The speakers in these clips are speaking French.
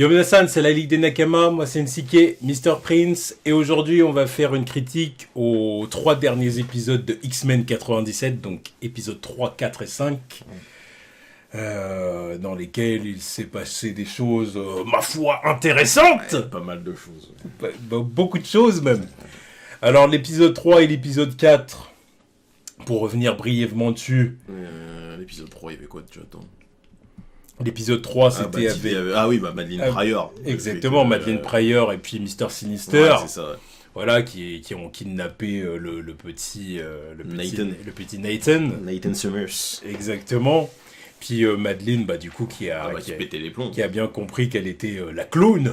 Yo Minasan, c'est la Ligue des Nakama, moi c'est Nsike, Mr. Prince, et aujourd'hui on va faire une critique aux 3 derniers épisodes de X-Men 97, donc épisodes 3, 4 et 5, dans lesquels il s'est passé des choses, ma foi, intéressantes. Ouais, pas mal de choses. Beaucoup de choses même. Alors l'épisode 3 et l'épisode 4, pour revenir brièvement dessus. L'épisode 3, il y avait quoi déjà dedans? L'épisode 3, c'était Madelyne Pryor. Exactement, Madelyne Pryor et puis Mr. Sinister. Ouais, c'est ça. Ouais. Voilà, qui ont kidnappé le petit Nathan. Nathan Summers. Exactement. Puis Madelyne, du coup, qui pétait les plombs. Qui a bien compris qu'elle était le clone,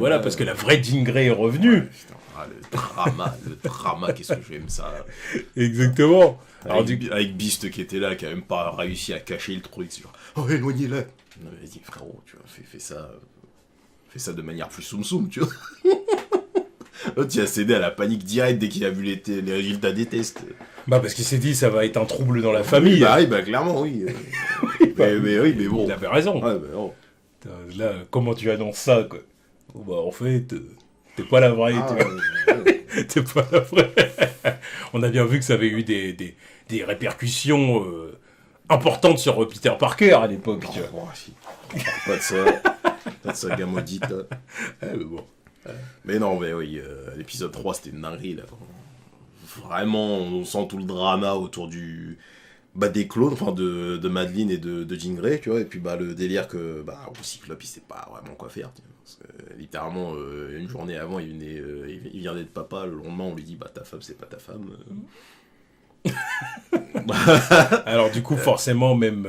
ouais, parce que la vraie Jean Grey est revenue. Ouais, le drama, qu'est-ce que j'aime ça. Exactement. Avec Beast qui était là, qui a même pas réussi à cacher le truc. Genre, oh, éloignez-le. Non, vas-y, frérot, tu vois, fais ça de manière plus soum-soum, tu vois. L'autre, il a cédé à la panique directe dès qu'il a vu les résultats des tests. Parce qu'il s'est dit, ça va être un trouble dans la famille. Clairement, oui. mais bon. Il avait raison. Ouais, bon. Là, comment tu annonces ça, quoi? En fait, t'es pas la vraie. T'es pas la vraie. On a bien vu que ça avait eu des répercussions importantes sur Peter Parker à l'époque. Pas de ça. Pas de saga maudite. Mais bon. Mais non, mais oui, l'épisode 3, c'était une dinguerie, là. Vraiment, on sent tout le drama autour des clones, enfin de Madelyne et de Jean Grey, tu vois, et puis le délire que au Cyclope, il sait pas vraiment quoi faire, parce que, littéralement, une journée avant, il vient d'être papa, le lendemain, on lui dit, ta femme, c'est pas ta femme. Alors du coup, forcément, même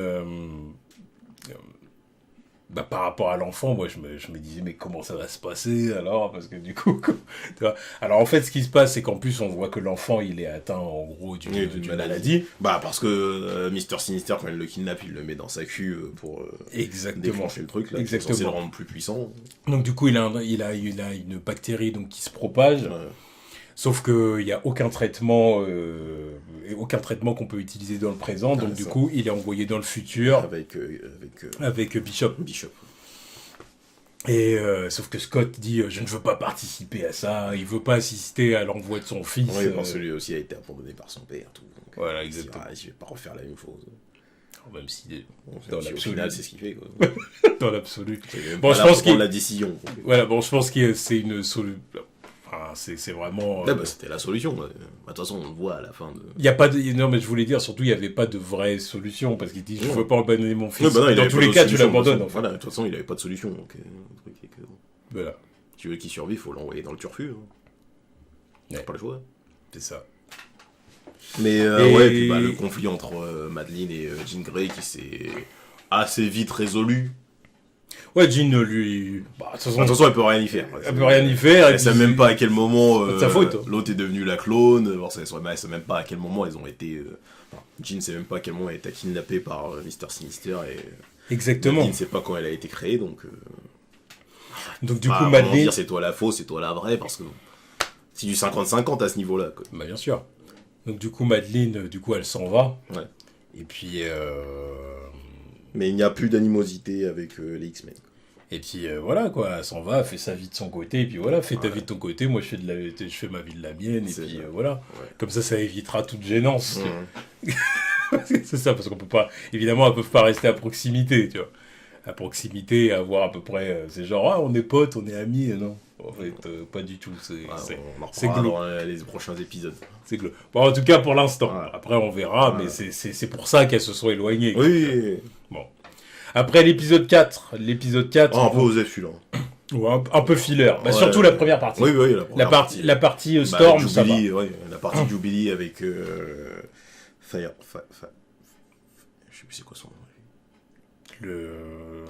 par rapport à l'enfant, moi je me disais, mais comment ça va se passer alors? Parce que du coup, tu vois, alors en fait, ce qui se passe, c'est qu'en plus, on voit que l'enfant, il est atteint en gros d'une maladie. Parce que Mr. Sinister, quand il le kidnappe, il le met dans sa queue pour déclencher le truc, là, qui est censé le rendre plus puissant. Donc du coup, il a une bactérie donc, qui se propage. Ouais. Sauf qu'il n'y a aucun traitement qu'on peut utiliser dans le présent, donc du coup, il est envoyé dans le futur avec Bishop. Et sauf que Scott dit je ne veux pas participer à ça, il veut pas assister à l'envoi de son fils. Oui, parce que lui aussi a été abandonné par son père, tout. Donc, voilà, exactement. Je vais pas refaire la même chose. Même si dans l'absolu, au final, c'est ce qu'il fait. Quoi. Dans l'absolu. Je pense qu'il la décision. Voilà, je pense que c'est une solution. C'est vraiment... c'était la solution. De toute façon, on le voit à la fin. Il y a pas de... Non, mais je voulais dire, surtout, il n'y avait pas de vraie solution, parce qu'il dit, je ne veux pas abandonner mon fils. Dans tous les cas, tu l'abandonnes. En fait. Voilà, de toute façon, il n'avait pas de solution. Donc, voilà. Si tu veux qu'il survive, il faut l'envoyer dans le turfu. Il n'a pas le choix. C'est ça. Mais puis, le conflit entre Madelyne et Jean Grey qui s'est assez vite résolu. Ouais, Jean, lui... de toute façon, elle peut rien y faire. Elle peut rien y faire. Elle sait même pas à quel moment sa faute. L'autre est devenu la clone. Elle sait même pas à quel moment ils ont été... Jean sait même pas à quel moment elle a été kidnappée par Mr. Sinister. Exactement. Madelyne ne sait pas quand elle a été créée, donc... Donc du coup, Madelyne... dire c'est toi la fausse, c'est toi la vraie, parce que c'est du 50-50 à ce niveau-là. Quoi. Bien sûr. Donc du coup, Madelyne, elle s'en va. Ouais. Et puis... Mais il n'y a plus d'animosité avec les X-Men. Et puis voilà quoi, elle s'en va, elle fait sa vie de son côté, et puis voilà, fais ta vie de ton côté, moi je fais ma vie de la mienne, et puis voilà. Ouais. Comme ça évitera toute gênance. C'est ça, parce qu'on peut pas, évidemment, elles peuvent pas rester à proximité, tu vois. À proximité, avoir à peu près, c'est genre, on est potes, on est amis, non. En fait, pas du tout, c'est glauque. Dans les prochains épisodes. C'est glauque. Bon, en tout cas, pour l'instant. Ouais. Après, on verra, mais c'est pour ça qu'elles se sont éloignées. Oui. Bon. Après l'épisode 4. Un peu osé celui-là. Ouais, un peu filler. Surtout la première partie. Oui, la partie Storm, Jubilee, ça va. Ouais, la partie Jubilee avec Fire. Je sais plus c'est quoi son nom. Le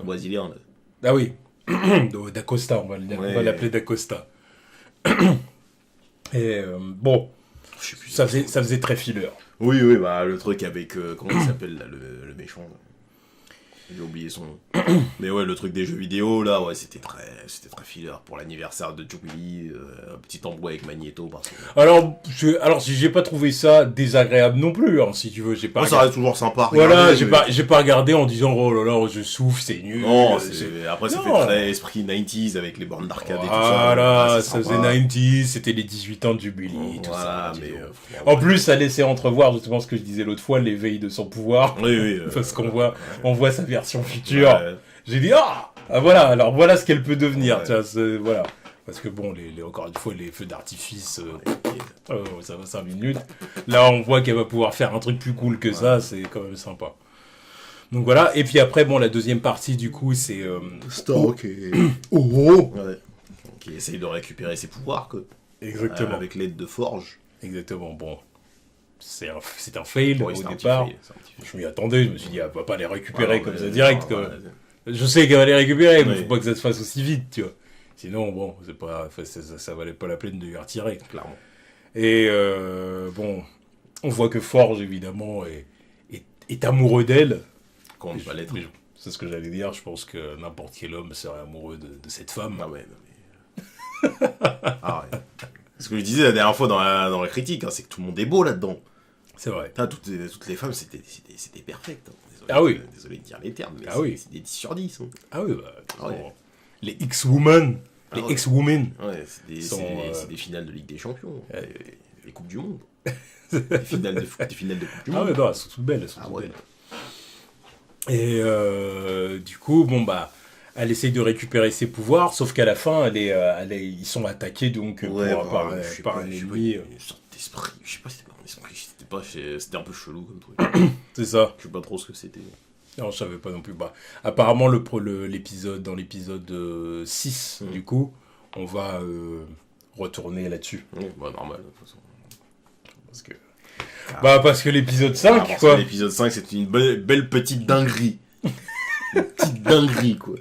brésilien. Là. Ah oui. D'Acosta, on va l'appeler D'Acosta. Et bon, ça faisait très filler. Oui, le truc avec comment il s'appelle là, le méchant. Là. J'ai oublié son nom. Mais ouais, le truc des jeux vidéo, là, ouais, c'était très filler pour l'anniversaire de Jubilee. Un petit embrouille avec Magneto. Parce que... Alors, j'ai pas trouvé ça désagréable non plus, hein, si tu veux. J'ai pas ça reste toujours sympa. Voilà, j'ai pas regardé en disant, oh là là, je souffle, c'est nul. Non, après, ça fait très esprit 90s avec les bornes d'arcade et tout ça. Voilà, ça faisait 90s, c'était les 18 ans de Jubilee, tout ça. Mais, en plus, ça laissait entrevoir, justement, ce que je disais l'autre fois, l'éveil de son pouvoir. Oui. Parce qu'on voit sa version future. Ouais. J'ai dit, voilà, alors voilà ce qu'elle peut devenir. Ouais. Tiens, voilà. Parce que bon, encore une fois, les feux d'artifice, ça va 5 minutes. Là, on voit qu'elle va pouvoir faire un truc plus cool que ça, c'est quand même sympa. Donc voilà, et puis après, bon, la deuxième partie, du coup, c'est... Stark et... Ouais. Qui essaye de récupérer ses pouvoirs, quoi. Exactement. Avec l'aide de Forge. Exactement, bon. C'est un fail au départ. Je m'y attendais, je me suis dit, elle va pas les récupérer comme ça direct, quoi. Je sais qu'elle va les récupérer, mais faut pas que ça se fasse aussi vite, tu vois. Sinon, bon, ça valait pas la peine de lui retirer. Clairement. Et bon, on voit que Forge, évidemment, est amoureux d'elle. Quand on va l'être. C'est ce que j'allais dire, je pense que n'importe quel homme serait amoureux de cette femme. Ah ouais, non mais... Ce que je disais la dernière fois dans la critique, hein, c'est que tout le monde est beau là-dedans. C'est vrai. Toutes les femmes, c'était perfect. Hein. Désolé de dire les termes, mais c'est des 10 sur 10. Hein. Ah oui, les X-Women. Les X-Women. Ouais, c'est des finales de Ligue des Champions. Les Coupes du Monde. Des finales de Coupe du Monde. Ah ouais, non, elles sont toutes belles. Belles. Et du coup, bon bah... Elle essaye de récupérer ses pouvoirs, sauf qu'à la fin, ils sont attaqués donc par un ennemi. Une sorte d'esprit, je sais pas si c'était pas un esprit, c'était un peu chelou comme truc. C'est ça. Je sais pas trop ce que c'était. Non, je savais pas non plus. Bah, apparemment, dans l'épisode 6, du coup, on va retourner là-dessus. Oui, bah normal, de toute façon. Parce que l'épisode 5, quoi. L'épisode 5, c'est une belle petite dinguerie. Une petite dinguerie, quoi.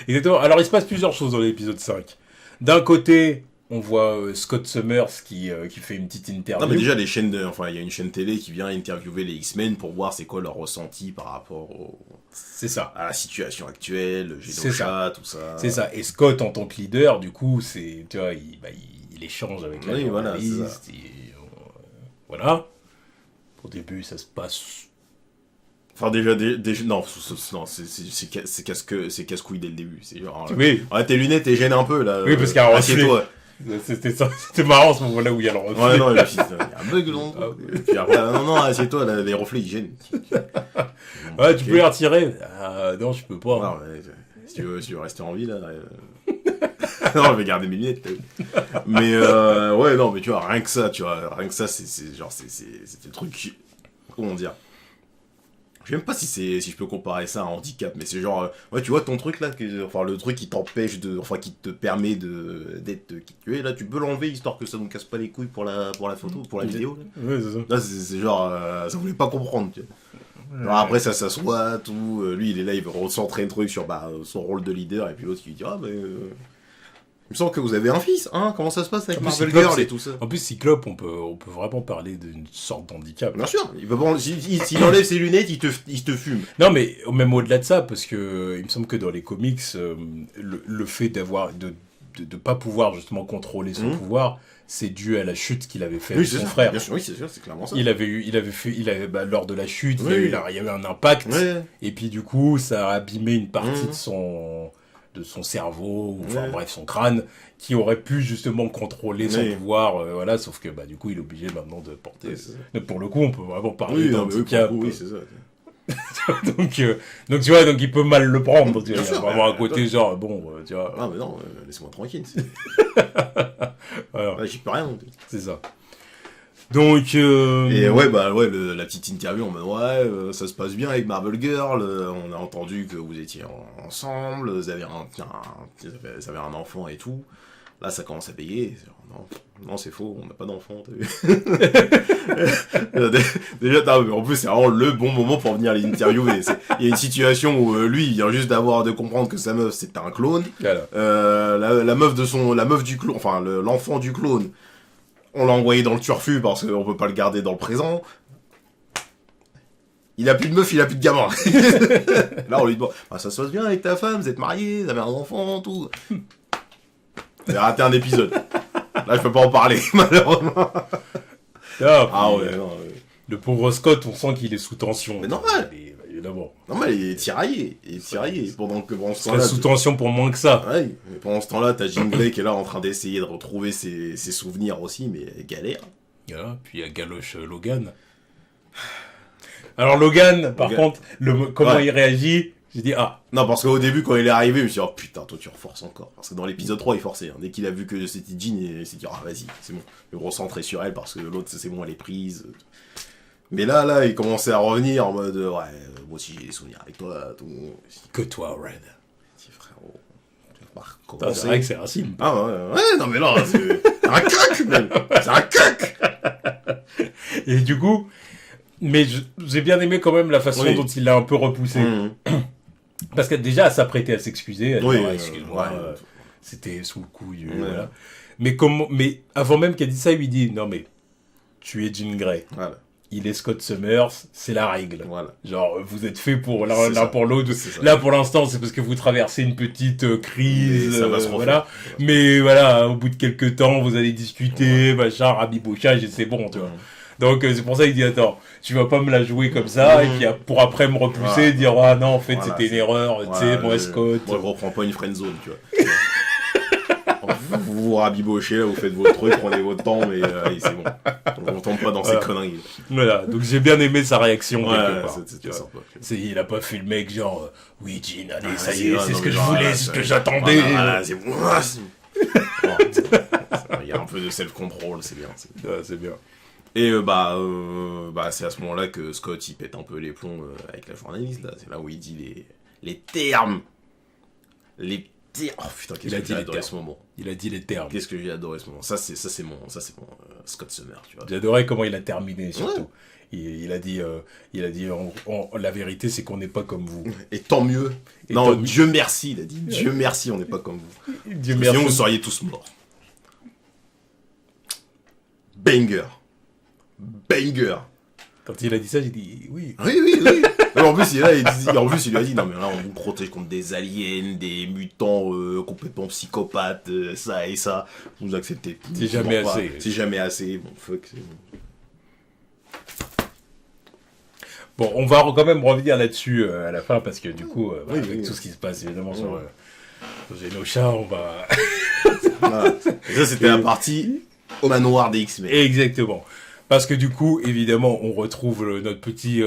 Exactement. Alors, il se passe plusieurs choses dans l'épisode 5. D'un côté, on voit Scott Summers qui fait une petite interview. Non, mais déjà, il y a une chaîne télé qui vient interviewer les X-Men pour voir c'est quoi leur ressenti par rapport c'est ça. À la situation actuelle, Genosha, tout ça. C'est ça. Et Scott, en tant que leader, du coup, tu vois, il échange avec la journaliste. Voilà. Au début, ça se passe... Enfin, déjà, non, c'est casse-couille dès le début. C'est genre, oui. Tes lunettes, elles gênent un peu, là. Oui, parce qu'il y a un reflet. C'était marrant, ce moment-là où il y a le reflet. Ouais, non, il y a un bug, non. Et puis après, non, assieds-toi, là, les reflets, ils gênent. Ouais, tu peux les retirer. Non, je peux pas. Non, si tu veux rester en vie, là... non, je vais garder mes lunettes. Mais, ouais, non, mais tu vois, rien que ça, c'est le truc... Comment dire ? Je sais même pas si je peux comparer ça à un handicap, mais c'est genre, ouais, tu vois ton truc là, le truc qui t'empêche qui te permet d'être qui tu es, là, tu peux l'enlever histoire que ça nous casse pas les couilles pour la photo, pour la vidéo. Là, c'est ça. Là, c'est genre, ça voulait pas comprendre, tu vois. Alors après, ça s'assoit, tout, lui, il est là, il veut recentrer un truc sur son rôle de leader, et puis l'autre qui lui dit, il me semble que vous avez un fils, hein? Comment ça se passe avec Marvel Girl et tout ça? En plus, Cyclope, on peut vraiment parler d'une sorte d'handicap. Bien sûr, s'il enlève ses lunettes, il te fume. Non, mais même au-delà de ça, parce que il me semble que dans les comics, le fait de pas pouvoir justement contrôler son pouvoir, c'est dû à la chute qu'il avait fait avec son frère. Bien sûr, oui, c'est sûr, c'est clairement ça. Lors de la chute, il y avait un impact, et puis du coup, ça a abîmé une partie de son cerveau, bref, son crâne, qui aurait pu justement contrôler son pouvoir, voilà, sauf que du coup il est obligé maintenant de porter... pour le coup, on peut vraiment parler d'un handicap. Oui, c'est ça. donc tu vois, donc il peut mal le prendre, tu vois, il y a vraiment un côté genre, tu vois... Ah mais non, laisse-moi tranquille. Alors, j'y peux rien. C'est ça. Donc et la petite interview en mode ça se passe bien avec Marvel Girl, on a entendu que vous étiez ensemble, vous avez un enfant et tout. Là ça commence à payer. Non, c'est faux, on n'a pas d'enfant. Déjà, en plus c'est vraiment le bon moment pour venir les interviewer. Il y a une situation où lui il vient juste de comprendre que sa meuf c'est un clone. Voilà. La meuf du clone, enfin l'enfant du clone, on l'a envoyé dans le turfu parce qu'on peut pas le garder dans le présent. Il a plus de meuf, il a plus de gamin. Là, on lui demande, ça se passe bien avec ta femme, vous êtes mariés, vous avez un enfant, tout. J'ai raté un épisode. Là, je peux pas en parler, malheureusement. Le pauvre Scott, on sent qu'il est sous tension. Mais normal. Évidemment. Non, mais il est tiraillé. Pendant ce temps-là, sous tension pour moins que ça. Ouais, mais pendant ce temps-là, t'as Jean Grey qui est là en train d'essayer de retrouver ses souvenirs aussi, mais galère. Voilà, puis il y a Galoche Logan. Alors Logan, par contre, comment il réagit, j'ai dit Non, parce qu'au début, quand il est arrivé, je me suis dit, oh putain, toi tu reforces encore. Parce que dans l'épisode 3, il forçait. Dès qu'il a vu que c'était Jean, il s'est dit, vas-y, c'est bon. Je vais me recentrer sur elle parce que l'autre, c'est bon, elle est prise. Mais là, il commençait à revenir en mode, moi aussi j'ai des souvenirs avec toi, tout. Que toi, Red. Petit frérot. C'est vrai que c'est raciste. Non mais là, c'est un coq, même. C'est un coq. Et du coup, mais j'ai bien aimé quand même la façon dont il l'a un peu repoussé. Parce que déjà, elle s'apprêtait à s'excuser. Elle dit, excuse-moi, c'était sous le couille. Voilà. Mais avant même qu'elle dise ça, il lui dit, non mais, tu es Jean Grey. Voilà. Il est Scott Summers, c'est la règle. Voilà. Genre, vous êtes fait pour l'un pour l'autre. Là, pour l'instant, c'est parce que vous traversez une petite crise. Ça va se refaire. Mais voilà, au bout de quelques temps, vous allez discuter, machin, rabibochage, et c'est bon, tu vois. Donc, c'est pour ça qu'il dit, attends, tu vas pas me la jouer comme ça, et puis pour après me repousser, dire, non, en fait, c'était une erreur, tu sais, moi, Scott. Moi, je reprends pas une friendzone, tu vois. Vous rabibochez, là, vous faites votre truc, prenez votre temps, mais c'est bon. On ne tombe pas dans ces conneries. Voilà, donc j'ai bien aimé sa réaction quelque part. C'était sympa. Il a pas fait le mec genre, oui, Jean, allez, ça y est, c'est ce que je voulais, c'est ce que j'attendais. C'est bon. Il y a un peu de self-control, c'est bien. C'est bien. Et c'est à ce moment-là que Scott, il pète un peu les plombs avec la journaliste, là. C'est là où il dit les termes. Oh putain, qu'est-ce que j'ai adoré ce moment. Il a dit les termes. Qu'est-ce que j'ai adoré ce moment. Ça c'est mon Scott Summer, tu vois. J'adorais comment il a terminé, surtout. Ouais. Il a dit la vérité, c'est qu'on n'est pas comme vous. Et tant mieux. Dieu merci, il a dit. Dieu merci, on n'est pas comme vous. Dieu merci. Sinon, vous seriez tous morts. Banger. Quand il a dit ça, j'ai dit oui. Oui. En plus, il lui a dit, non mais là, on vous protège contre des aliens, des mutants complètement psychopathes, ça et ça. Vous acceptez. C'est jamais assez. C'est jamais assez. Bon, fuck. Bon, on va quand même revenir là-dessus à la fin, parce que du coup, avec tout ce qui se passe, évidemment, sur Genosha, on va... Et ça, c'était la partie au manoir des X-Men. Exactement. Parce que du coup, évidemment, on retrouve notre petit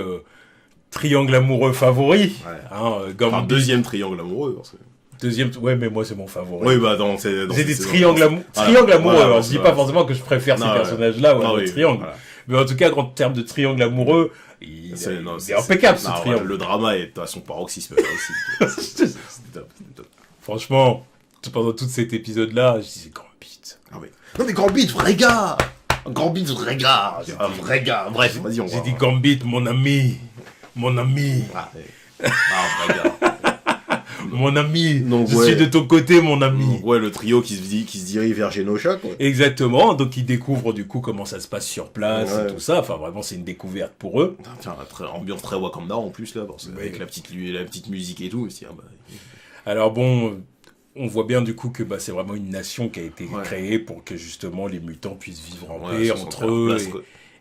triangle amoureux favori. Ouais. Deuxième triangle amoureux. Parce que... Ouais, mais moi, c'est mon favori. Oui, c'est des triangles amoureux. Alors, je dis pas forcément que je préfère ces personnages-là ou un triangle. Voilà. Mais en tout cas, en termes de triangle amoureux, c'est impeccable, ce triangle. Le drama est à son paroxysme, là aussi. C'est top. Franchement, pendant tout cet épisode-là, je disais Gambit. Non, mais Gambit, vrai gars. Vrai gars. Bref, vas-y, J'ai dit Gambit, mon ami. Vrai gars. Mon ami, je suis de ton côté, mon ami. Ouais, le trio qui se dirige vers Genosha, quoi. Exactement, donc ils découvrent du coup comment ça se passe sur place et tout ça. Enfin, vraiment, c'est une découverte pour eux. Tiens, ambiance très Wakanda en plus, là, avec la petite musique et tout. Aussi, Alors bon, on voit bien du coup que c'est vraiment une nation qui a été créée pour que justement les mutants puissent vivre en paix entre eux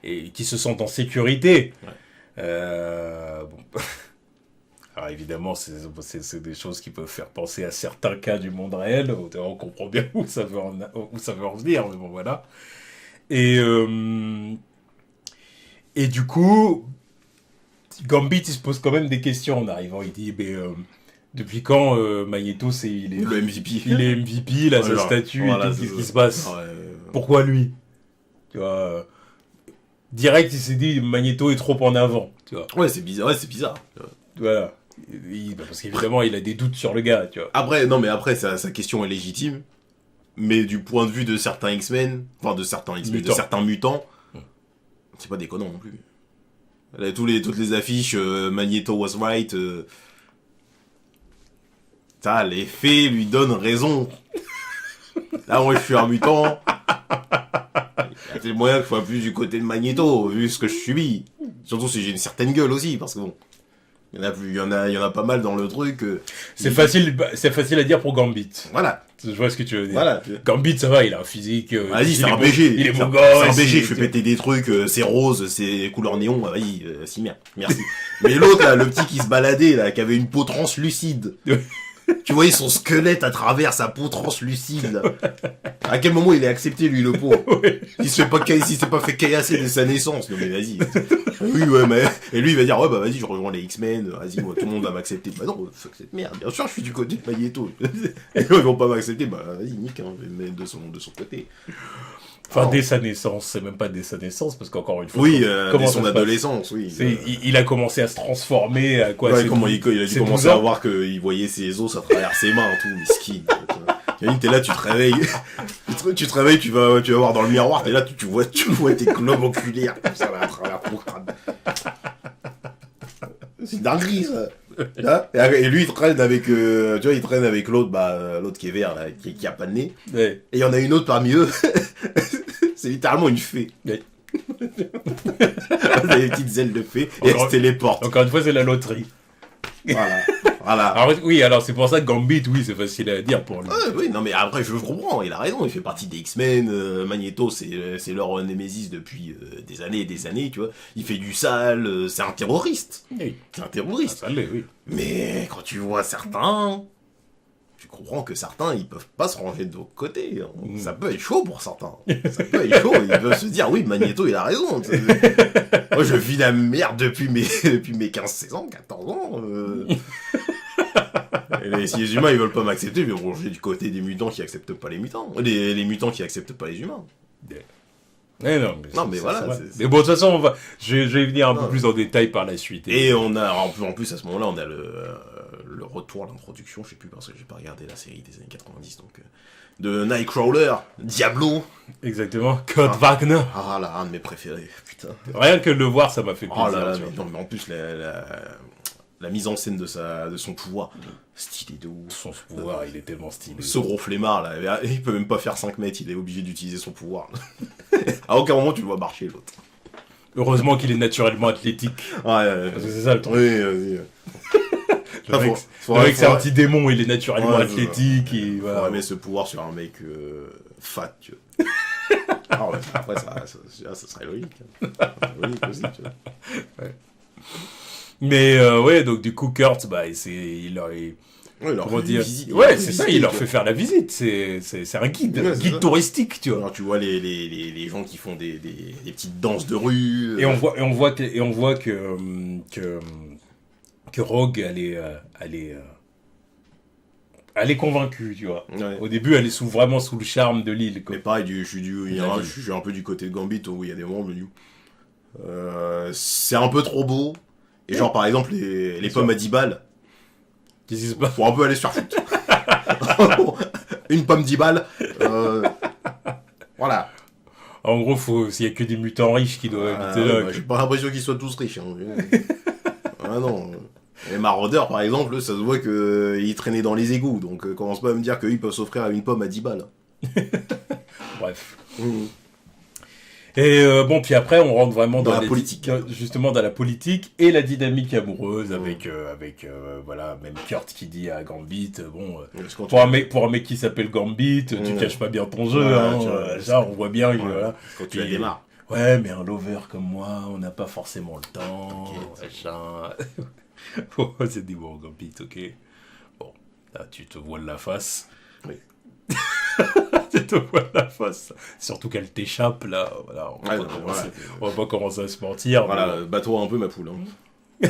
et qui se sentent en sécurité. Bon. Alors évidemment, c'est des choses qui peuvent faire penser à certains cas du monde réel. On comprend bien où ça veut en venir, mais bon voilà. Et du coup, Gambit, il se pose quand même des questions en arrivant. Il dit, depuis quand Magneto, il est le MVP. Il est MVP, il a sa statue, et tout, qu'est-ce qui se passe Pourquoi lui? Tu vois, direct, il s'est dit, Magneto est trop en avant. Tu vois. Ouais, c'est bizarre. Voilà. Parce qu'évidemment, il a des doutes sur le gars, tu vois. Après, sa question est légitime. Mais du point de vue de certains X-Men, de certains mutants, c'est pas déconnant non plus. Là, toutes les affiches, Magneto was right. Les faits lui donnent raison. Là, moi, je suis un mutant. Il y a peut-être moyen que je sois plus du côté de Magneto, vu ce que je subis. Surtout si j'ai une certaine gueule aussi, parce que bon... Il y en a pas mal dans le truc. C'est facile à dire pour Gambit. Voilà. Je vois ce que tu veux dire. Voilà. Gambit, ça va, il a un physique. Vas-y, c'est un BG. Il est beau gosse. C'est un BG, je fais péter des trucs, c'est rose, c'est couleur néon, vas-y, si merde, merci. Mais l'autre, là, le petit qui se baladait, là, qui avait une peau translucide. Tu voyais son squelette à travers sa peau translucide, là. À quel moment il est accepté, lui, le pauvre? Il s'est pas fait caillasser dès sa naissance. Non, mais vas-y. Oui, ouais, mais... Et lui, il va dire, ouais, bah, vas-y, je rejoins les X-Men, vas-y, moi, tout le monde va m'accepter. Bah non, fuck cette merde. Bien sûr, je suis du côté de Magneto. Et eux, ils vont pas m'accepter, bah, vas-y, nique, hein, je vais me mettre de son côté. Enfin, dès sa naissance, c'est même pas dès sa naissance, parce qu'encore une fois... Oui, dès son adolescence, oui. Il a commencé à se transformer, à quoi... Ouais, il a dû commencer à voir qu'il voyait ses os à travers ses mains, tout, miskin. T'es là, tu te réveilles, tu vas voir dans le miroir, t'es là, tu vois tes globes oculaires, comme ça, là, à travers ton crâne. C'est dinguerie, ça. Là, et lui, il traîne avec, l'autre qui est vert, là, qui a pas de nez. Ouais. Et il y en a une autre parmi eux. C'est littéralement une fée. Ouais. Elle a des petites ailes de fée, et elle se téléporte. Encore une fois, c'est la loterie. Voilà. Alors c'est pour ça que Gambit, oui, c'est facile à dire pour lui. Oui, non mais après je comprends, il a raison, il fait partie des X-Men, Magneto c'est leur némésis depuis des années et des années, tu vois. Il fait du sale, c'est un terroriste. Oui. C'est un terroriste. Ça l'est, oui. Mais quand tu vois certains, tu comprends que certains, ils peuvent pas se ranger de l'autre côté. Ça peut être chaud pour certains. Ça peut être chaud, ils peuvent se dire, oui, Magneto, il a raison. Moi, je vis la merde depuis mes 15-16 ans, 14 ans. Et si les humains, ils veulent pas m'accepter, mais bon, j'ai du côté des mutants qui acceptent pas les mutants. Les mutants qui acceptent pas les humains. Mais voilà. Mais bon, de toute façon, je vais venir un peu plus en détail par la suite. Et on a, en plus, à ce moment-là, on a le retour, l'introduction, je sais plus, parce que j'ai pas regardé la série des années 90, donc, de Nightcrawler, Diablo. Exactement, Kurt Wagner. Ah là, un de mes préférés, putain. Rien que de le voir, ça m'a fait plaisir. Oh là là, mais en plus, la mise en scène de son pouvoir, stylé de ouf. Son pouvoir, il est tellement stylé. Ce gros flemmard, là, il peut même pas faire 5 mètres, il est obligé d'utiliser son pouvoir. À aucun moment, tu le vois marcher, l'autre. Heureusement qu'il est naturellement athlétique. Ouais. Parce que c'est ça le truc. Oui, vas-y. Le mec, c'est un petit démon, il est naturellement athlétique. Et voilà. Faudrait mettre ce pouvoir sur un mec fat, tu vois. Ah ouais, après, ça serait logique. Logique aussi, tu vois. Ouais. Mais ouais, donc du coup, Kurt, il leur fait dire visite, c'est ça, il leur fait faire la visite. C'est un guide, guide touristique, tu vois. Alors tu vois les gens qui font des petites danses de rue. Et on voit que Rogue, elle est convaincue, tu vois. Ouais. Au début, elle est vraiment sous le charme de l'île. Mais pareil, je suis un peu du côté de Gambit où il y a des moments où je me dis, c'est un peu trop beau. Et genre, par exemple, les pommes à 10 balles. Qu'est-ce qui se passe ? Faut un peu aller se faire foutre. Une pomme 10 balles. Voilà. En gros, s'il y a que des mutants riches qui doivent habiter là. J'ai pas l'impression qu'ils soient tous riches. Hein. Ah non. Les maraudeurs, par exemple, ça se voit qu'ils traînaient dans les égouts. Donc, commence pas à me dire qu'ils peuvent s'offrir une pomme à 10 balles. Bref. Et bon, puis après, on rentre vraiment dans la politique. Justement, dans la politique et la dynamique amoureuse avec voilà, même Kurt qui dit à Gambit, bon, pour un mec qui s'appelle Gambit, tu caches pas bien ton jeu, ça, on voit bien. Voilà. Quand tu la démarres. Ouais, mais un lover comme moi, on n'a pas forcément le temps, machin. Oh, c'est des bons Gambit, ok. Bon, là, tu te voiles la face. Oui. Tu te voiles la face. Surtout qu'elle t'échappe, là. Voilà, on va pas commencer à se mentir. Voilà, bats-toi un peu, ma poule. Hein.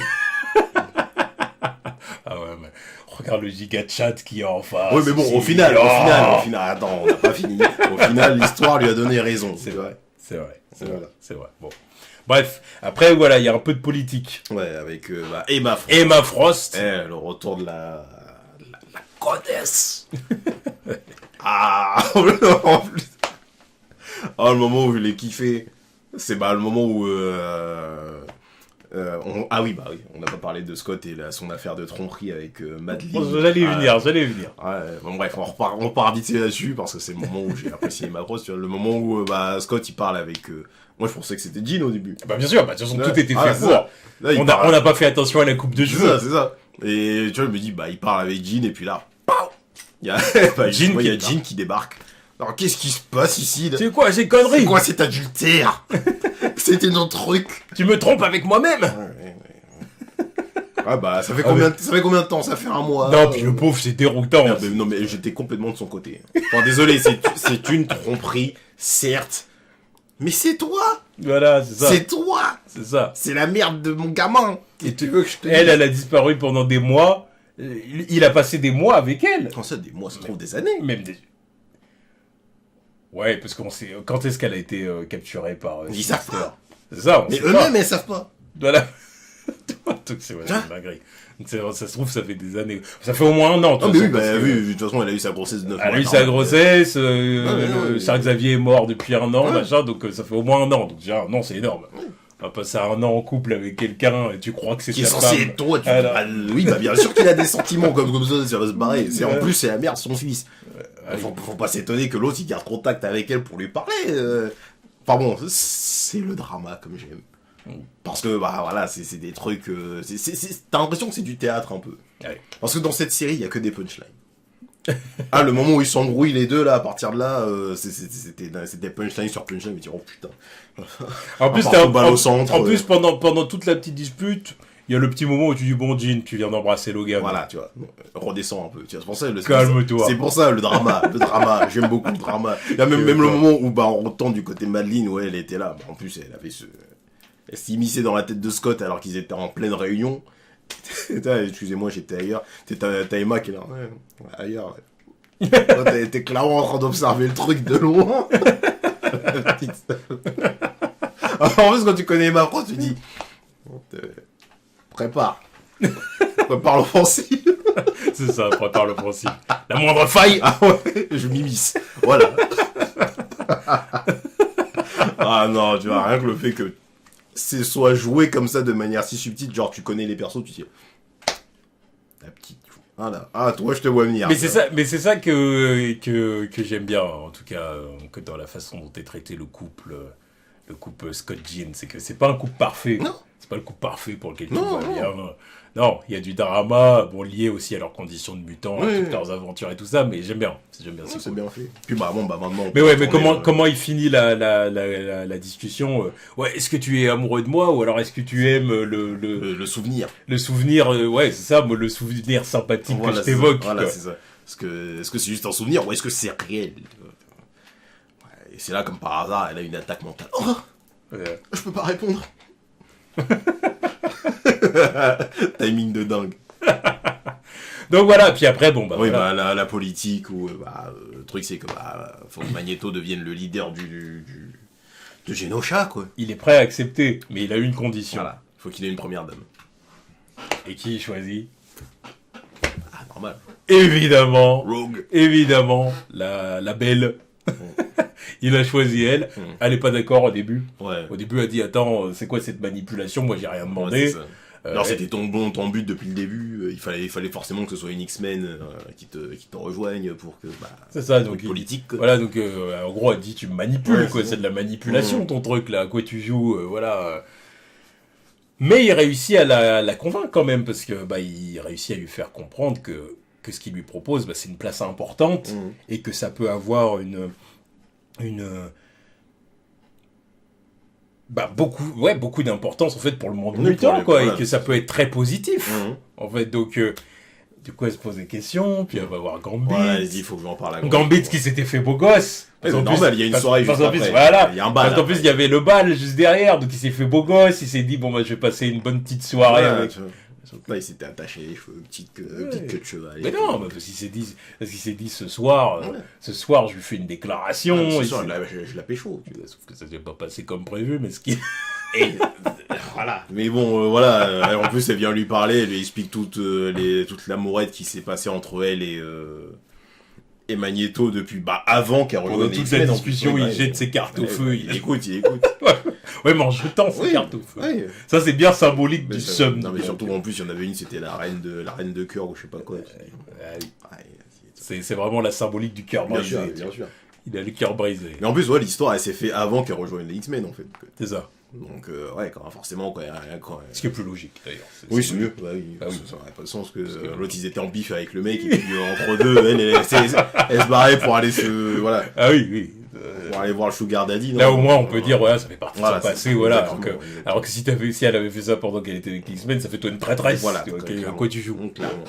Ah ouais, mais regarde le giga chat qui est en face. Oui, mais bon, au final, attends, on n'a pas fini. Au final, l'histoire lui a donné raison. C'est vrai. Bon. Bref, après, voilà, il y a un peu de politique. Ouais, avec Emma Frost. Emma Frost. Le retour de la goddess. En plus. Le moment où je l'ai kiffé, c'est le moment où Ah oui, on n'a pas parlé de Scott et son affaire de tromperie avec Madeleine. J'allais y venir. Ouais, bon, bref, on part vite là-dessus parce que c'est le moment où j'ai apprécié ma brosse. Le moment où Scott il parle avec. Moi je pensais que c'était Jean au début. Bah bien sûr, de toute façon tout était fait pour. Là, on n'a pas fait attention à la coupe de cheveux. C'est ça. Et tu vois, je me dis, il parle avec Jean et puis là, il y a Jean qui débarque. Alors qu'est-ce qui se passe ici là? C'est quoi ces conneries? C'est quoi cet adultère? C'était notre truc. Tu me trompes avec moi-même. Ah ça fait combien de temps? Ça fait un mois. Non, puis le pauvre, c'est déroutant. Non, mais j'étais complètement de son côté. Enfin, désolé, c'est une tromperie, certes. Mais c'est toi. Voilà, c'est ça. C'est toi. C'est ça. C'est la merde de mon gamin. Et tu veux que je te dise? Elle a disparu pendant des mois. Il a passé des mois avec elle. Quand ça, des mois, ça se trouve des années. Même des... Ouais, parce qu'on sait... Quand est-ce qu'elle a été capturée par... Ils savent pas. C'est ça, mais eux-mêmes, ils savent pas. Voilà. Donc c'est dinguerie. Ça se trouve, ça fait des années. Ça fait au moins un an. Ah, mais oui, de toute façon, elle a eu sa grossesse de 9 mois. Elle a eu sa grossesse, Charles Xavier est mort depuis un an, machin, donc ça fait au moins un an. Donc déjà, un an, c'est énorme. On va passer un an en couple avec quelqu'un et tu crois que c'est ta femme. Qui est censé être toi, oui, bien sûr qu'il a des sentiments comme ça, ça va se barrer. En plus, c'est la merde, son fils. Faut pas s'étonner que l'autre, il garde contact avec elle pour lui parler. Enfin bon, c'est le drama, comme j'aime. Parce que, voilà, c'est des trucs... T'as l'impression que c'est du théâtre, un peu. Ouais. Parce que dans cette série, il y a que des punchlines. Le moment où ils s'embrouillent les deux, là, à partir de là, c'était punchline sur punchline, mais tu dis, oh putain. En plus, pendant toute la petite dispute, il y a le petit moment où tu dis, bon, Jean, tu viens d'embrasser Logan. Voilà, tu vois, redescends un peu. Tu vois, c'est pour ça, calme-toi. C'est pour ça, le drama, j'aime beaucoup le drama. Il y a même le moment où, on entend du côté Madeleine, où elle était là. En plus, elle avait elle s'immisçait dans la tête de Scott alors qu'ils étaient en pleine réunion. Excusez-moi, j'étais ailleurs. T'as Emma qui est là. Ouais, ailleurs. Ouais. T'es clairement en train d'observer le truc de loin. En plus, quand tu connais Emma Pro, tu dis prépare l'offensive. C'est ça, prépare l'offensive. La moindre faille. Ah ouais, je m'immisce. Voilà. Ah non, tu vois, rien que le fait que c'est soit joué comme ça de manière si subtile, genre tu connais les persos, tu dis la petite. Voilà. Ah, toi je te vois venir. Mais c'est ça que j'aime bien, en tout cas, que dans la façon dont est traité le couple Scott Jean, c'est que c'est pas un couple parfait. Non. C'est pas le couple parfait pour lequel tout va bien. Non, il y a du drama, lié aussi à leurs conditions de mutants, à toutes leurs aventures et tout ça, mais j'aime bien. C'est cool. Bien fait. Puis maintenant. Mais comment il finit la discussion ouais, est-ce que tu es amoureux de moi ou alors est-ce que tu aimes le souvenir. Le souvenir, ouais, c'est ça, le souvenir sympathique que je t'évoque. Voilà, c'est ça. Est-ce que c'est juste un souvenir ou est-ce que c'est réel? Et c'est là, comme par hasard, elle a une attaque mentale. Oh, je peux pas répondre. Timing de dingue. Donc voilà, puis après, voilà. La politique, où le truc c'est que faut que Magneto devienne le leader de Genosha, quoi. Il est prêt à accepter, mais il a une condition. Voilà, faut qu'il ait une première dame. Et qui il choisit? Normal. Évidemment. Rogue. Évidemment, la belle. Il a choisi elle. Elle est pas d'accord au début. Ouais. Au début, elle dit attends, c'est quoi cette manipulation? Moi, j'ai rien demandé. Alors c'était ton but depuis le début. Il fallait forcément que ce soit une X-Men qui te rejoigne pour que. C'est ça. Donc politique. Voilà. Donc en gros, elle dit tu me manipules quoi. C'est de la manipulation ton truc là. À quoi tu joues voilà. Mais il réussit à la convaincre quand même parce que il réussit à lui faire comprendre que ce qu'il lui propose, c'est une place importante et que ça peut avoir beaucoup d'importance en fait pour le monde mutant quoi, et que ça peut être très positif en fait. Donc du coup elle se pose des questions, puis elle va voir Gambit. Voilà, elle dit il faut que j'en parle à Gambit qui s'était fait beau gosse. C'est normal, il y a une soirée juste après. Voilà. Il y a un bal. En plus il y avait le bal juste derrière, donc il s'est fait beau gosse, il s'est dit bon je vais passer une bonne petite soirée avec. Là, il s'était attaché les cheveux, petite queue de cheval. Mais non, parce qu'il s'est dit ce soir, je lui fais une déclaration. Ce soir, je la pécho. Sauf que ça s'est pas passé comme prévu, mais ce qui... Voilà. Mais bon, voilà. En plus, elle vient lui parler, elle lui explique toute l'amourette qui s'est passée entre elle et Magneto depuis avant qu'elle rejoigne toute la discussion, il jette ses cartes au feu. Il écoute. Ouais, mais en jetant ses cartouches. Ouais. Ça, c'est bien symbolique du seum. Non, mais surtout, en plus, il y en avait une, c'était la reine de cœur ou je sais pas quoi. C'est vraiment la symbolique du cœur brisé. Bien sûr. Il a le cœur brisé. Mais en plus, l'histoire, elle s'est fait avant qu'elle rejoigne les X-Men, en fait. C'est ça. Donc, forcément, quoi. Ce qui est plus logique, d'ailleurs. Oui, c'est mieux. Bah oui. Ah oui. Ça n'aurait pas de sens que l'autre, ils étaient en bif avec le mec, et puis entre deux, elle se barrait pour aller se. Voilà. Ah oui. Pour aller voir le Sugar Daddy. Là, au moins, on peut dire, ça fait partie de son passé, voilà. Exactement. Alors que si elle avait fait ça pendant qu'elle était avec X-Men, ça fait toi une traîtresse. Voilà. À quoi tu joues? Clairement.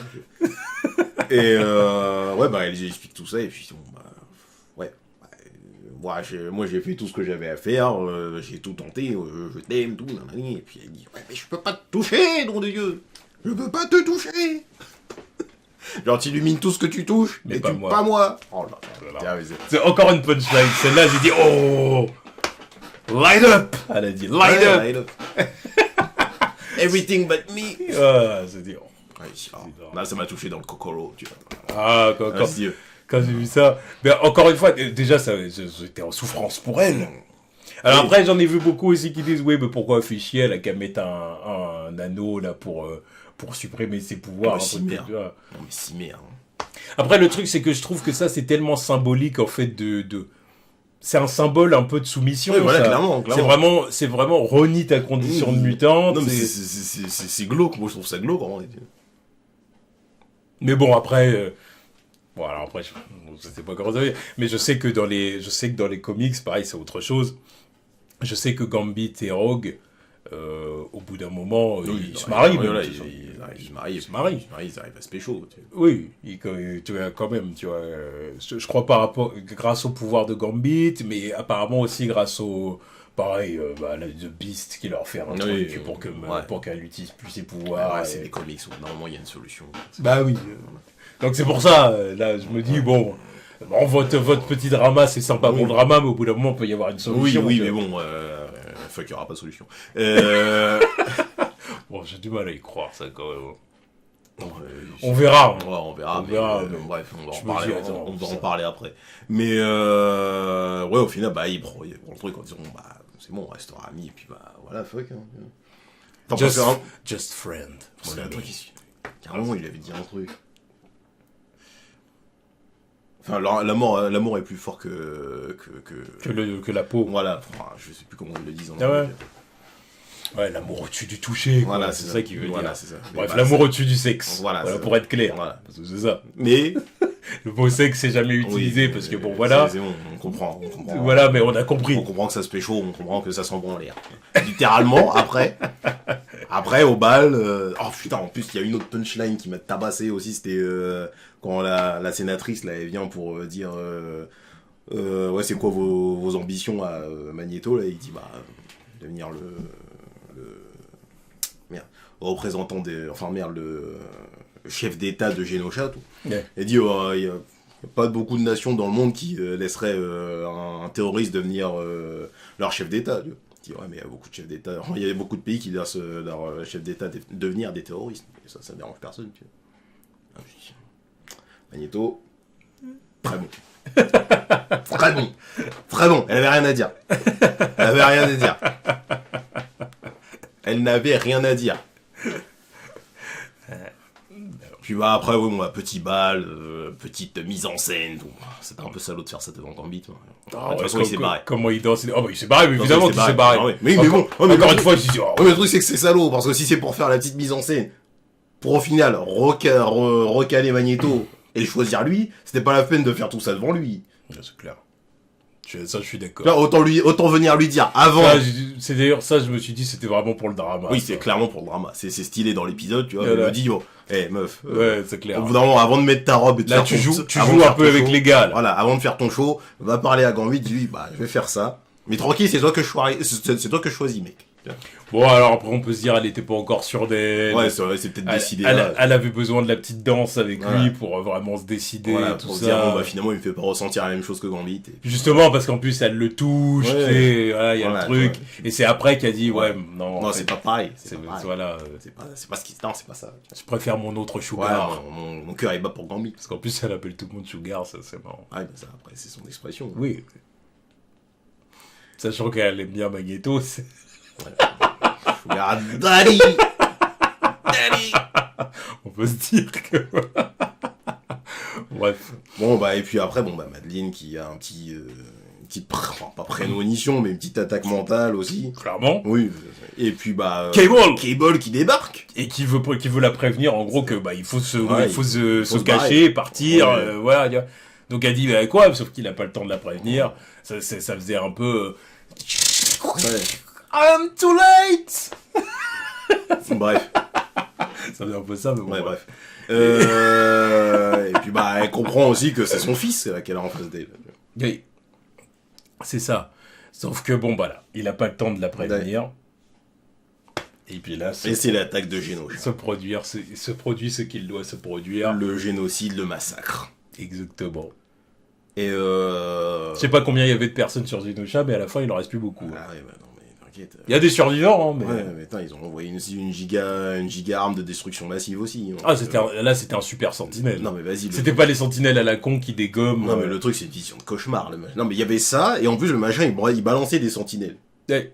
Et elle explique tout ça, et puis moi j'ai fait tout ce que j'avais à faire, j'ai tout tenté, je t'aime, tout, nanani. Et puis elle dit, mais je peux pas te toucher, nom de Dieu, je peux pas te toucher. Genre t'illumines tout ce que tu touches, mais pas moi. Oh là là. C'est encore une punchline, celle-là j'ai dit, oh, light up. Elle a dit, light up. Everything but me. C'est dit, là ça m'a touché dans le Kokoro, tu vois. Quand j'ai vu ça, mais encore une fois, déjà, j'étais en souffrance pour elle. Alors après, j'en ai vu beaucoup aussi qui disent, oui, mais pourquoi elle fait chier, elle a qu'à mettre un anneau là pour supprimer ses pouvoirs. Non, mais si merde. Après, le truc, c'est que je trouve que ça, c'est tellement symbolique, en fait, c'est un symbole un peu de soumission. Oui, voilà, ça. clairement. C'est vraiment renie ta condition de mutant. Non, mais c'est glauque, moi je trouve ça glauque, en réalité. Mais bon, après... Bon, alors après, je sais pas comment ça va, mais je sais que dans les comics, pareil, c'est autre chose. Je sais que Gambit et Rogue, au bout d'un moment, ils se marient. Ils se marient, ils arrivent à se pécho. Oui, tu vois, quand même, tu vois, je crois grâce au pouvoir de Gambit, mais apparemment aussi grâce au... Pareil, The Beast qui leur fait un truc pour qu'elle utilise plus ses pouvoirs. C'est des comics où normalement il y a une solution. Bah oui. Donc c'est pour ça, là, je me dis, bon, votre petit drama, c'est sympa pour le drama, mais au bout d'un moment, il peut y avoir une solution. Oui, mais bon, fuck, il n'y aura pas de solution. Bon, j'ai du mal à y croire, ça, quand même. On verra. On verra. Bref, on va en parler après. Mais, au final, il prend le truc en disant, c'est bon, on restera amis, et puis voilà, fuck. Just friend. C'est un truc ici. Carrément, il avait dit un truc. Enfin, l'amour est plus fort que la peau. Voilà, je sais plus comment ils le disent en anglais. Ouais, l'amour au-dessus du toucher, quoi. Voilà, c'est ça qu'il veut dire. C'est ça. Bref, l'amour au-dessus du sexe. Voilà pour être clair. Voilà. Parce que c'est ça. Mais le mot sexe c'est jamais utilisé parce que bon, voilà. C'est bon, on comprend. Voilà, mais on a compris. On comprend que ça se pécho, on comprend que ça sent bon en l'air. Littéralement, après, au bal. Oh putain, en plus, il y a une autre punchline qui m'a tabassé aussi. C'était quand la sénatrice là, elle vient pour dire c'est quoi vos ambitions à Magneto là. Il dit devenir le représentant le chef d'État de Genosha, tout. Yeah. Il dit il y a pas beaucoup de nations dans le monde qui laisseraient un terroriste devenir leur chef d'État. Il dit mais il y a beaucoup de chefs d'État, il y a beaucoup de pays qui laissent leur chef d'État devenir des terroristes. Et ça dérange personne. Tu vois. Magneto, très bon. Très bon. Elle avait rien à dire. Puis après, petit bal, petite mise en scène. C'était un peu salaud de faire ça devant Gambit. De toute façon, il s'est barré. Comment il danse? Il s'est barré, mais évidemment qu'il s'est barré. Mais bon, encore une fois, je dis, le truc, c'est que c'est salaud, parce que si c'est pour faire la petite mise en scène, pour au final recaler Magneto et le choisir lui, c'était pas la peine de faire tout ça devant lui. C'est clair. Ça, je suis d'accord. Là, autant venir lui dire avant. C'est d'ailleurs ça, je me suis dit, c'était vraiment pour le drama. Oui, c'est clairement pour le drama. C'est stylé dans l'épisode, tu vois. Il me dit, meuf. Ouais, c'est clair. Au bout d'un moment, avant de mettre ta robe et de là, tu joues un peu avec les gars. Là. Voilà, avant de faire ton show, va parler à Gambit, dis-lui, je vais faire ça. Mais tranquille, c'est toi que je choisis, mec. Bon, alors après, on peut se dire, elle était pas encore sûre d'elle. Ouais, c'est vrai, c'est peut-être décidé. Elle avait besoin de la petite danse avec lui pour vraiment se décider. Voilà, tout pour ça. Dire, finalement, il me fait pas ressentir la même chose que Gambit. Justement, parce qu'en plus, elle le touche, il y a le truc. Et c'est après qu'elle dit, non. Non, c'est pas pareil. Voilà. C'est pas ce qui. Non, c'est pas ça. Je préfère mon autre Sugar. Mon cœur est bas pour Gambit. Parce qu'en plus, elle appelle tout le monde Sugar, ça, c'est marrant. Ah, ça, après, c'est son expression. Oui. Sachant qu'elle aime bien Magneto, c'est... Regarde, Daddy. On peut se dire que... Bref. Bon, bah, et puis après, Madeleine qui a un petit... pas prémonition, mais une petite attaque mentale aussi. Clairement. Oui. Et puis, Cable qui débarque. Et qui veut la prévenir, en gros, que, il faut se barrer. cacher, partir, Ouais. voilà. Donc elle dit, quoi, sauf qu'il a pas le temps de la prévenir. Ça faisait un peu... Ouais. I'm too late. Bref. Ça faisait un peu ça, mais bon. Ouais, bref. Et puis, elle comprend aussi que c'est son fils qu'elle a en face d'elle. Oui. C'est ça. Sauf que, là, il a pas le temps de la prévenir. Et puis là, et c'est l'attaque de Génosha. se produit ce qu'il doit se produire. Le génocide, le massacre. Exactement. Et Je sais pas combien il y avait de personnes sur Genosha, mais à la fin, il en reste plus beaucoup. Ah ouais, non, mais t'inquiète. Il y a des survivants, mais... Ouais, mais attends, ils ont envoyé une giga arme de destruction massive aussi. Ah, c'était un super sentinelle. Non, mais vas-y. C'était pas les sentinelles à la con qui dégomment. Non, mais le truc, c'est une vision de cauchemar. Non, mais il y avait ça, et en plus, le machin, il balançait des sentinelles. Ouais.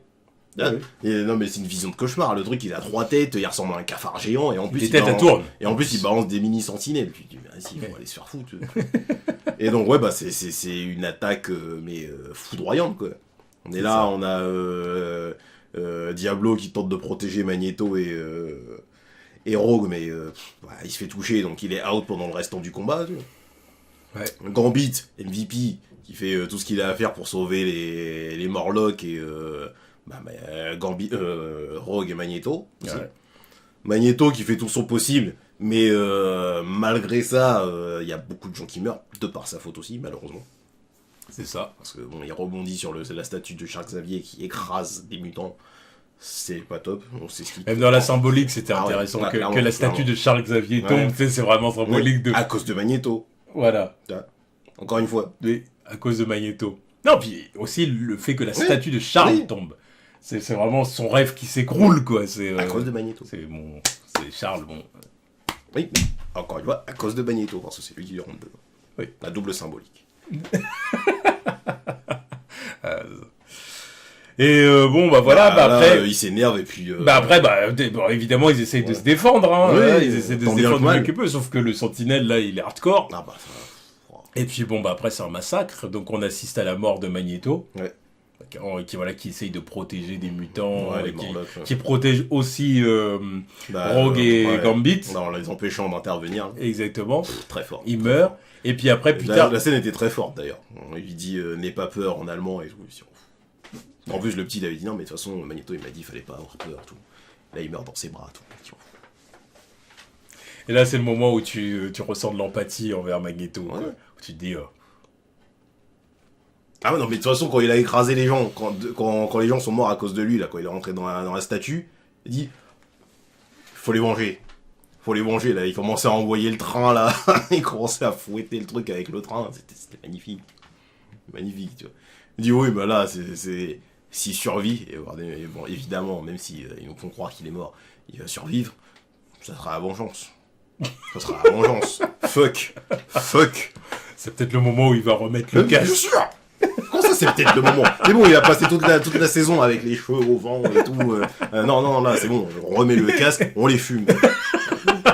Ah, non, mais c'est une vision de cauchemar. Le truc, il a 3 têtes, il ressemble à un cafard géant, et en plus, les têtes, elles tournent. Et en plus, il balance des mini sentinelles. Puis tu dis, vas-y, il faut aller se faire foutre. Et donc, ouais, c'est une attaque, foudroyante, quoi. On est là, on a Diablo qui tente de protéger Magneto et Rogue, mais il se fait toucher, donc il est out pendant le restant du combat. Tu vois. Ouais. Gambit, MVP, qui fait tout ce qu'il a à faire pour sauver les Morlocks et Rogue et Magneto. Aussi. Ouais. Magneto qui fait tout son possible, mais malgré ça, il y a beaucoup de gens qui meurent, de par sa faute aussi, malheureusement. C'est ça. Parce que il rebondit sur la statue de Charles Xavier qui écrase des mutants. C'est pas top. Même dans la symbolique, c'était intéressant ouais, que la statue de Charles Xavier tombe. Ouais. C'est vraiment symbolique. À cause de Magneto. Voilà. Encore une fois. Oui, à cause de Magneto. Non, puis aussi le fait que la statue de Charles tombe. C'est vraiment son rêve qui s'écroule, quoi. À cause de Magneto. C'est Charles, bon. Oui, mais encore une fois, à cause de Magneto, parce que c'est lui qui lui rentre dedans. Oui. La double symbolique. Et voilà, après... il s'énerve et puis... après, évidemment, ils essayent de se défendre, hein. Oui, ils essaient de se défendre mieux que peu, sauf que le sentinelle, là, il est hardcore. Ah bah, ça... Et puis, après, c'est un massacre, donc on assiste à la mort de Magneto. Ouais. Qui essaye de protéger des mutants, qui protège aussi Rogue et Gambit. En les empêchant d'intervenir. Exactement. Très fort. Il meurt. Et puis après, putain... La scène était très forte, d'ailleurs. On lui dit « N'aie pas peur » en allemand et tout. En plus, le petit, il avait dit « Non, mais de toute façon, Magneto, il m'a dit il fallait pas avoir peur. » tout. Là, il meurt dans ses bras. Tout. Et là, c'est le moment où tu ressens de l'empathie envers Magneto. Ouais. Où tu te dis... Ah ouais, non, mais de toute façon, quand il a écrasé les gens, quand les gens sont morts à cause de lui, là, quand il est rentré dans la statue, il dit faut les venger. Là. Il commençait à envoyer le train, là. Il commençait à fouetter le truc avec le train. C'était magnifique. Magnifique, tu vois. Il dit oui, bah là, s'il survit, et bon, évidemment, même si ils nous font croire qu'il est mort, il va survivre, ça sera la vengeance. Fuck. C'est peut-être le moment où il va remettre le casque. Bien sûr. Comment ça, c'est peut-être le moment? Mais bon, il a passé toute la saison avec les cheveux au vent et tout. Non, là, c'est bon. On remet le casque, on les fume.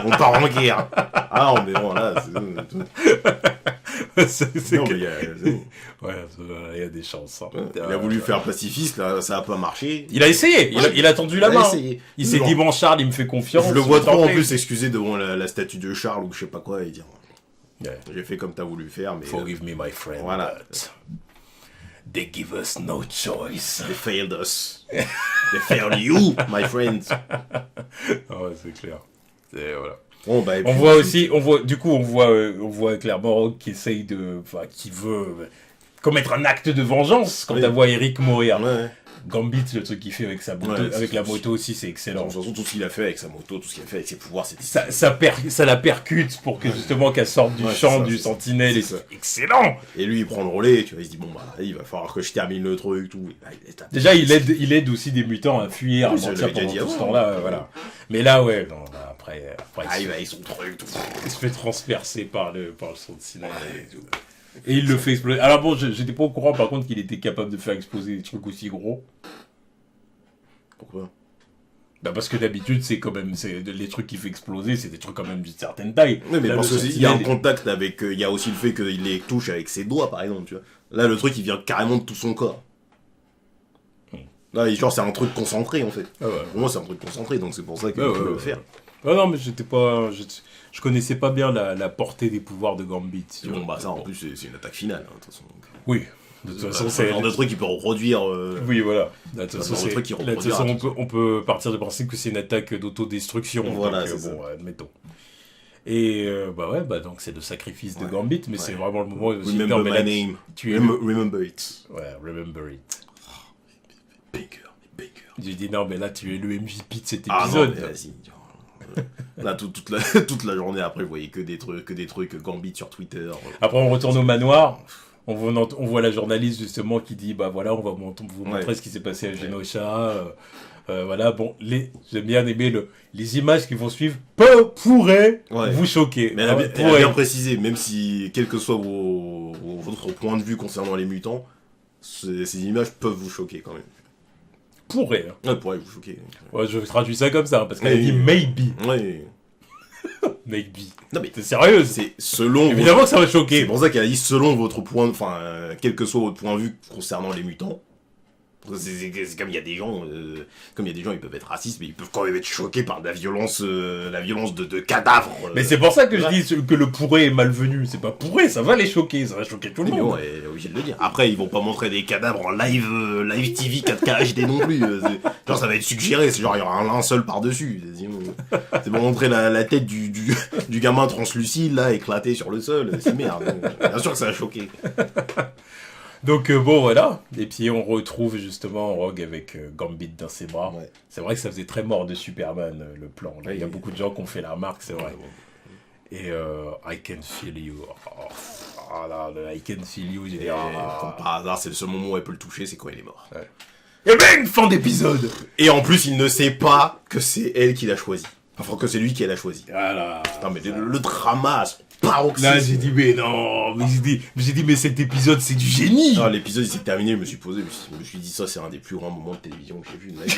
On part en guerre. Ah non, mais bon, là, c'est... Non, mais il y a des chances. Hein. Il a voulu faire pacifiste, là, ça a pas marché. Il a essayé. Il a tendu la main. Il s'est dit, bon, Charles, il me fait confiance. Je le vois trop, en plus, s'excuser devant la statue de Charles ou je sais pas quoi et dire... J'ai fait comme t'as voulu faire, mais... Forgive me, my friend. Voilà. They give us no choice. They failed us. They failed you, my friend. Ouais, c'est clair. Voilà. Bon, on voit aussi, on voit clairement Rogue qui essaye qui veut commettre un acte de vengeance quand elle voit Eric mourir. Ouais. Gambit, le truc qu'il fait avec sa moto, avec la moto aussi, c'est excellent. De toute façon, tout ce qu'il a fait avec sa moto, tout ce qu'il a fait avec ses pouvoirs, c'est ça la percute pour que justement qu'elle sorte du champ du sentinelle et c'est excellent. Et lui, il prend le relais, tu vois, il se dit bon il va falloir que je termine le truc, tout. Déjà, il aide aussi des mutants à fuir, à mentir pendant tout ce temps-là, voilà. Mais là, après il va avec son truc, tout. Il se fait transpercer par le sentinelle et tout. Et il le fait exploser. Alors bon, j'étais pas au courant par contre qu'il était capable de faire exploser des trucs aussi gros. Pourquoi? Bah parce que d'habitude, c'est quand même... les trucs qu'il fait exploser, c'est des trucs quand même d'une certaine taille. Oui, mais là, parce qu'il y a un contact avec... Il y a aussi le fait qu'il les touche avec ses doigts, par exemple, tu vois. Là, le truc, il vient carrément de tout son corps. Là, genre, c'est un truc concentré, en fait. Ah ouais. Pour moi, c'est un truc concentré, donc c'est pour ça qu'il peut le faire. Ah non, mais j'étais pas... Je connaissais pas bien la portée des pouvoirs de Gambit. Bon, bah ça, en plus, c'est une attaque finale, hein, de toute façon. Oui. De toute façon, c'est le genre de truc qui peut reproduire... Oui, voilà. De toute façon, façon, on peut partir du principe que c'est une attaque d'autodestruction. Voilà, donc, bon, admettons. Et donc c'est le sacrifice de Gambit, mais c'est vraiment le moment où... Remember my name. Remember it. Ouais, remember it. Baker. J'ai dit non, mais là, tu es le MVP de cet épisode. Ah non, vas-y. Là, toute la journée après, je voyais que des trucs Gambit sur Twitter. Après, on retourne au manoir. On voit la journaliste justement qui dit bah voilà, on va vous montrer ce qui s'est passé à Genosha. Voilà, bon, j'ai bien aimé les images qui vont suivre pourraient vous choquer. Mais elle a bien précisé, même si quel que soit votre point de vue concernant les mutants, ces images peuvent vous choquer quand même. Pourrait. Ouais, pourrait vous choquer. Ouais, je traduis ça comme ça, parce qu'elle a dit maybe. Ouais. Maybe. Non mais c'est sérieux. C'est selon. Évidemment que ça va choquer. C'est pour ça qu'elle a dit selon votre point, enfin, quel que soit votre point de vue concernant les mutants. C'est comme il y a des gens, ils peuvent être racistes, mais ils peuvent quand même être choqués par la violence de cadavres. Mais c'est pour ça que je dis que le pourrait est malvenu. C'est pas pourrait, ça va les choquer, ça va choquer tout le monde. Mais ouais, obligé de le dire. Après, ils vont pas montrer des cadavres en live TV 4K HD non plus. Genre, ça va être suggéré, c'est genre, il y aura un linceul par-dessus. C'est pour montrer la tête du gamin translucide, là, éclaté sur le sol. C'est merde. Bien sûr que ça va choquer. Donc bon voilà, et puis on retrouve justement Rogue avec Gambit dans ses bras. Ouais. C'est vrai que ça faisait très mort de Superman le plan. Là, il y a beaucoup de gens qui ont fait la remarque, c'est vrai. Et I can feel you. I can feel you. Comme par hasard, c'est le seul moment où elle peut le toucher, c'est quand il est mort. Ouais. Et bang, fin d'épisode. Et en plus, il ne sait pas que c'est elle qui l'a choisi. Enfin, que c'est lui qui l'a choisi. Voilà. Putain, mais le drama, paroxysme. Là, j'ai dit, mais non, j'ai dit, mais cet épisode, c'est du génie. Ah, l'épisode, il s'est terminé, je me suis posé, je me suis dit, ça, c'est un des plus grands moments de télévision que j'ai vu de ma vie.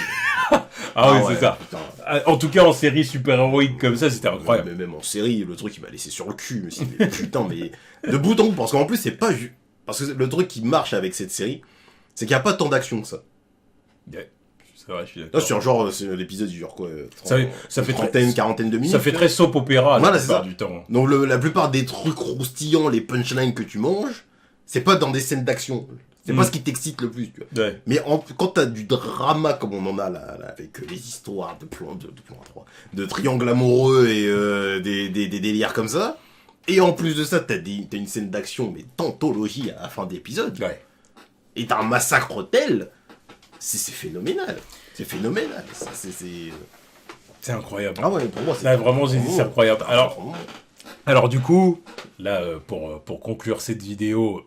Oui, c'est ça. Putain. En tout cas, en série super-héroïque comme ça, c'était incroyable. Mais même en série, le truc, il m'a laissé sur le cul. Mais putain, mais de bout en bout, parce qu'en plus, c'est pas juste. Parce que le truc qui marche avec cette série, c'est qu'il n'y a pas tant d'action que ça. Ouais. C'est vrai, je suis d'accord. Sur genre, l'épisode il dure quoi, 30, ça fait quarantaine de minutes. Ça fait très soap opéra voilà, la plupart du temps. Donc la plupart des trucs croustillants, les punchlines que tu manges, c'est pas dans des scènes d'action. C'est pas ce qui t'excite le plus, tu vois. Ouais. Mais quand t'as du drama comme on en a là avec les histoires de plan 3, de triangles amoureux et des délires comme ça, et en plus de ça, t'as une scène d'action, mais d'anthologie à la fin d'épisode. Ouais. Et t'as un massacre tel, c'est phénoménal. C'est phénoménal. C'est incroyable. Ah ouais, pour moi, c'est... Là, vraiment, j'ai dit, c'est incroyable. Alors du coup, là, pour conclure cette vidéo...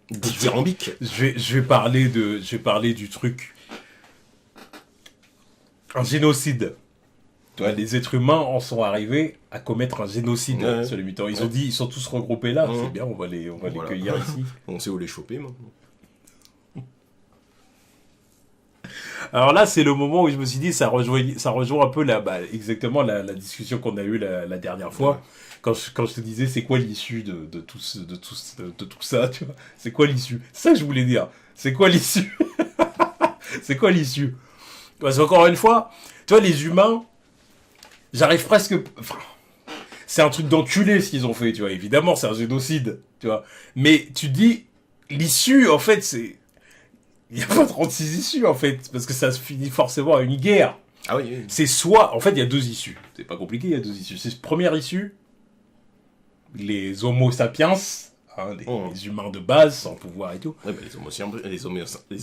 dithyrambique. Je vais parler du truc. Un génocide. Tu vois, les êtres humains en sont arrivés à commettre un génocide sur les mutants. Ils ont dit, ils sont tous regroupés là. C'est bien, on va les cueillir ici. On sait où les choper maintenant. Alors là, c'est le moment où je me suis dit, ça rejoint un peu exactement la discussion qu'on a eue la dernière fois. Quand je te disais, c'est quoi l'issue de tout ça, tu vois. C'est quoi l'issue? C'est ça que je voulais dire. C'est quoi l'issue? C'est quoi l'issue? Parce qu'encore une fois, tu vois, les humains, j'arrive presque... Enfin, c'est un truc d'enculé ce qu'ils ont fait, tu vois. Évidemment, c'est un génocide, tu vois. Mais tu dis, l'issue, en fait, c'est... Il n'y a pas 36 issues, en fait, parce que ça se finit forcément à une guerre. Ah oui. C'est soit... En fait, il y a deux issues. C'est pas compliqué, il y a deux issues. C'est première issue, les homo sapiens, les humains de base, sans pouvoir et tout. Ouais, les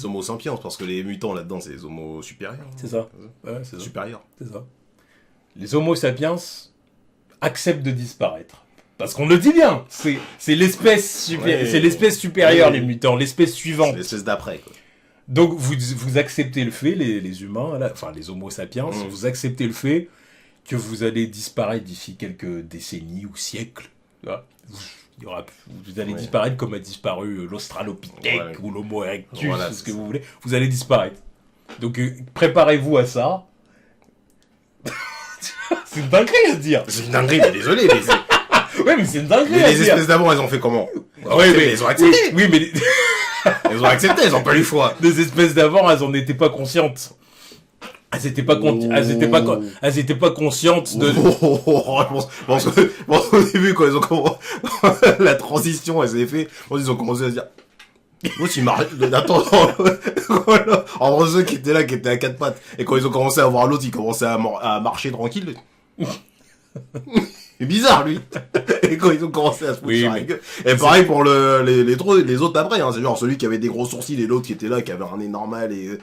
homo sapiens, parce que les mutants, là-dedans, c'est les homo supérieurs. C'est ça. Ouais, c'est ça. Supérieurs. C'est ça. Les homo sapiens acceptent de disparaître. Parce qu'on le dit bien, c'est l'espèce supérieure, les mutants, l'espèce suivante. C'est l'espèce d'après, quoi. Donc, vous acceptez le fait, les humains, là, enfin les homo sapiens, vous acceptez le fait que vous allez disparaître d'ici quelques décennies ou siècles. Vous allez disparaître comme a disparu l'Australopithèque ou l'Homo erectus, ce que vous voulez. Vous allez disparaître. Donc préparez-vous à ça. C'est une dinguerie à se dire. C'est une dinguerie, mais désolé. Oui, mais c'est une dinguerie mais les espèces d'avant, elles ont fait comment? Elles ont accepté. Oui, mais... Elles ont accepté, elles ont pas eu le choix. Les espèces d'avant, elles en étaient pas conscientes. Elles étaient pas conscientes de... Bon, au début, quand ils ont commencé... la transition, elle s'est fait... Ils ont commencé à se dire... Moi, tu m'arrêtes... Attends, entre ceux qui étaient là, qui étaient à quatre pattes, et quand ils ont commencé à voir l'autre, ils commençaient à marcher tranquille. C'est bizarre, lui. Et quand ils ont commencé à se foutre sur la gueule. Et pareil pour les autres après, hein. C'est genre celui qui avait des gros sourcils et l'autre qui était là, qui avait un nez normal et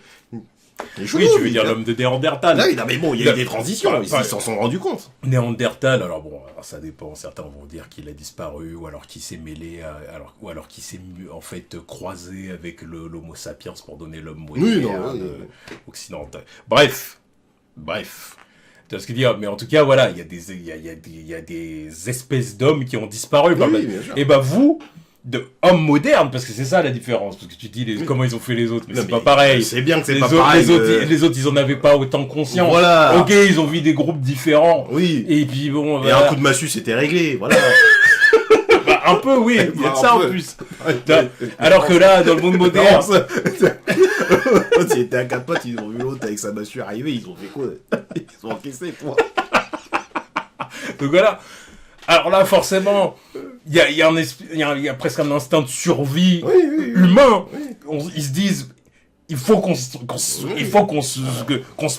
chelou, oui, tu veux dire l'homme de Néandertal. Là, non, mais bon, il y a eu des transitions, ils s'en sont rendus compte. Néandertal, alors bon, ça dépend. Certains vont dire qu'il a disparu, ou alors qu'il s'est mêlé, ou alors qu'il s'est en fait croisé avec l'Homo sapiens pour donner l'homme moderne occidental. Bref. Tu vois ce que je veux dire, mais en tout cas, voilà, il y a des espèces d'hommes qui ont disparu. Et bah vous, de hommes modernes, parce que c'est ça la différence, parce que tu dis comment ils ont fait les autres, mais c'est pas pareil. C'est bien que c'est pas pareil. Les autres, ils en avaient pas autant conscience. Voilà. Ok, ils ont vu des groupes différents. Oui. Et puis bon. Et un coup de massue, c'était réglé, voilà. Bah, un peu, oui, il y a de ça en plus. Alors que là, dans le monde moderne. Quand il était à quatre potes, ils ont vu l'autre avec sa massue arriver, ils ont fait quoi? Ils ont encaissé, toi. Donc voilà. Alors là, forcément, il y a presque un instinct de survie humain. Ils se disent, il faut qu'on se